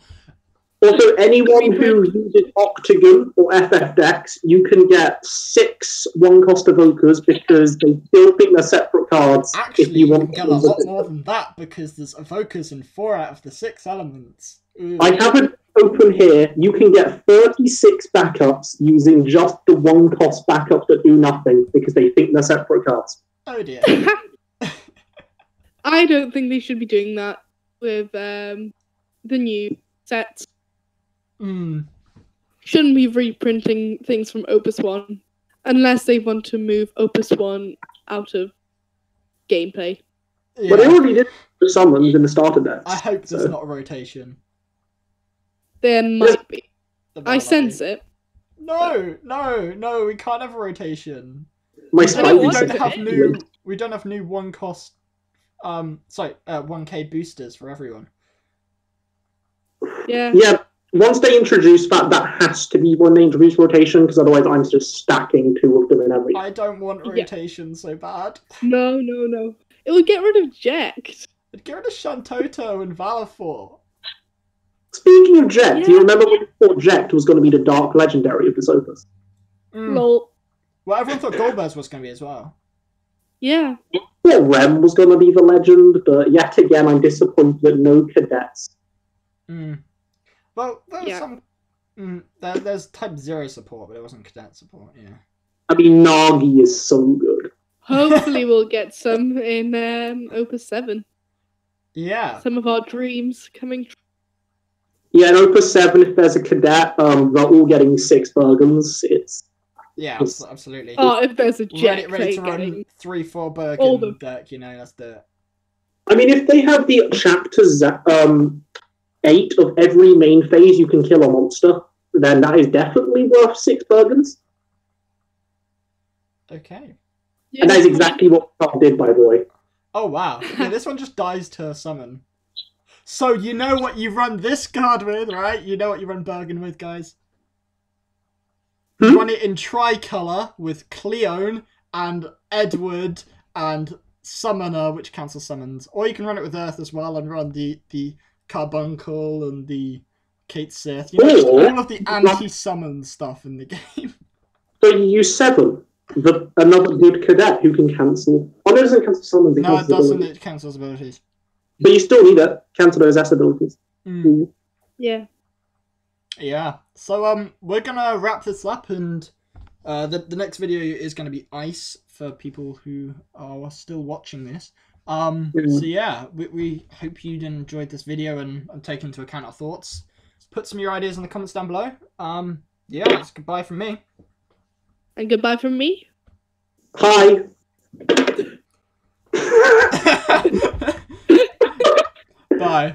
Also, anyone who uses Octagon or FF decks, you can get 6 1-cost Evokers because they still think they're separate cards. Actually, if you want get a lot more than that because there's Evokers in 4 out of the 6 elements. Ooh. I have it open here. You can get 36 backups using just the 1-cost backups that do nothing because they think they're separate cards. Oh dear. I don't think they should be doing that with the new sets. Shouldn't be reprinting things from Opus 1 unless they want to move Opus 1 out of gameplay. Yeah. But they already did summons in the starter decks. I hope there's not a rotation. There might be. I sense it. No, we can't have a rotation. We don't have new 1-cost 1k boosters for everyone. Yeah. Yeah. once they introduce that, that has to be when they introduce rotation, because otherwise I'm just stacking 2 of them in every. I don't want rotation so bad. No. It would get rid of Jekt. It'd get rid of Shantoto and Valor. Speaking of Jekt, do you remember when we thought Jekt was going to be the Dark Legendary of this Opus? Lol. Well, everyone thought Goldberg's was going to be as well. Yeah. I thought Rem was going to be the legend, but yet again, I'm disappointed that no cadets. Well, there's some. There's Type 0 support, but it wasn't cadet support, yeah. I mean, Nagi is so good. Hopefully we'll get some in Opus 7. Yeah. Some of our dreams coming true. Yeah, in Opus 7, if there's a cadet, they're all getting 6 Bergens. Yeah, absolutely. Oh, if there's a Jekt, ready to run 3-4 Bergen deck, let's do it. I mean, if they have the chapters 8 of every main phase you can kill a monster, then that is definitely worth 6 Bergens. Okay. Yeah. And that is exactly what Carl did, by the way. Oh, wow. Yeah, this one just dies to summon. So you know what you run this card with, right? You know what you run Bergen with, guys. You run it in tricolour with Cleone and Edward and Summoner, which cancels summons. Or you can run it with Earth as well and run the Carbuncle and the Kate Sith. Just all of the anti-summon stuff in the game. So you use 7. Another good cadet who can cancel. Oh, no, it doesn't cancel summons. No, it doesn't. It cancels abilities. But you still need to cancel those S abilities. Yeah. Yeah. So we're gonna wrap this up, and the next video is gonna be Ice for people who are still watching this. So yeah, we hope you enjoyed this video and take into account our thoughts. Put some of your ideas in the comments down below. Yeah, it's goodbye from me. And goodbye from me. Hi. Bye.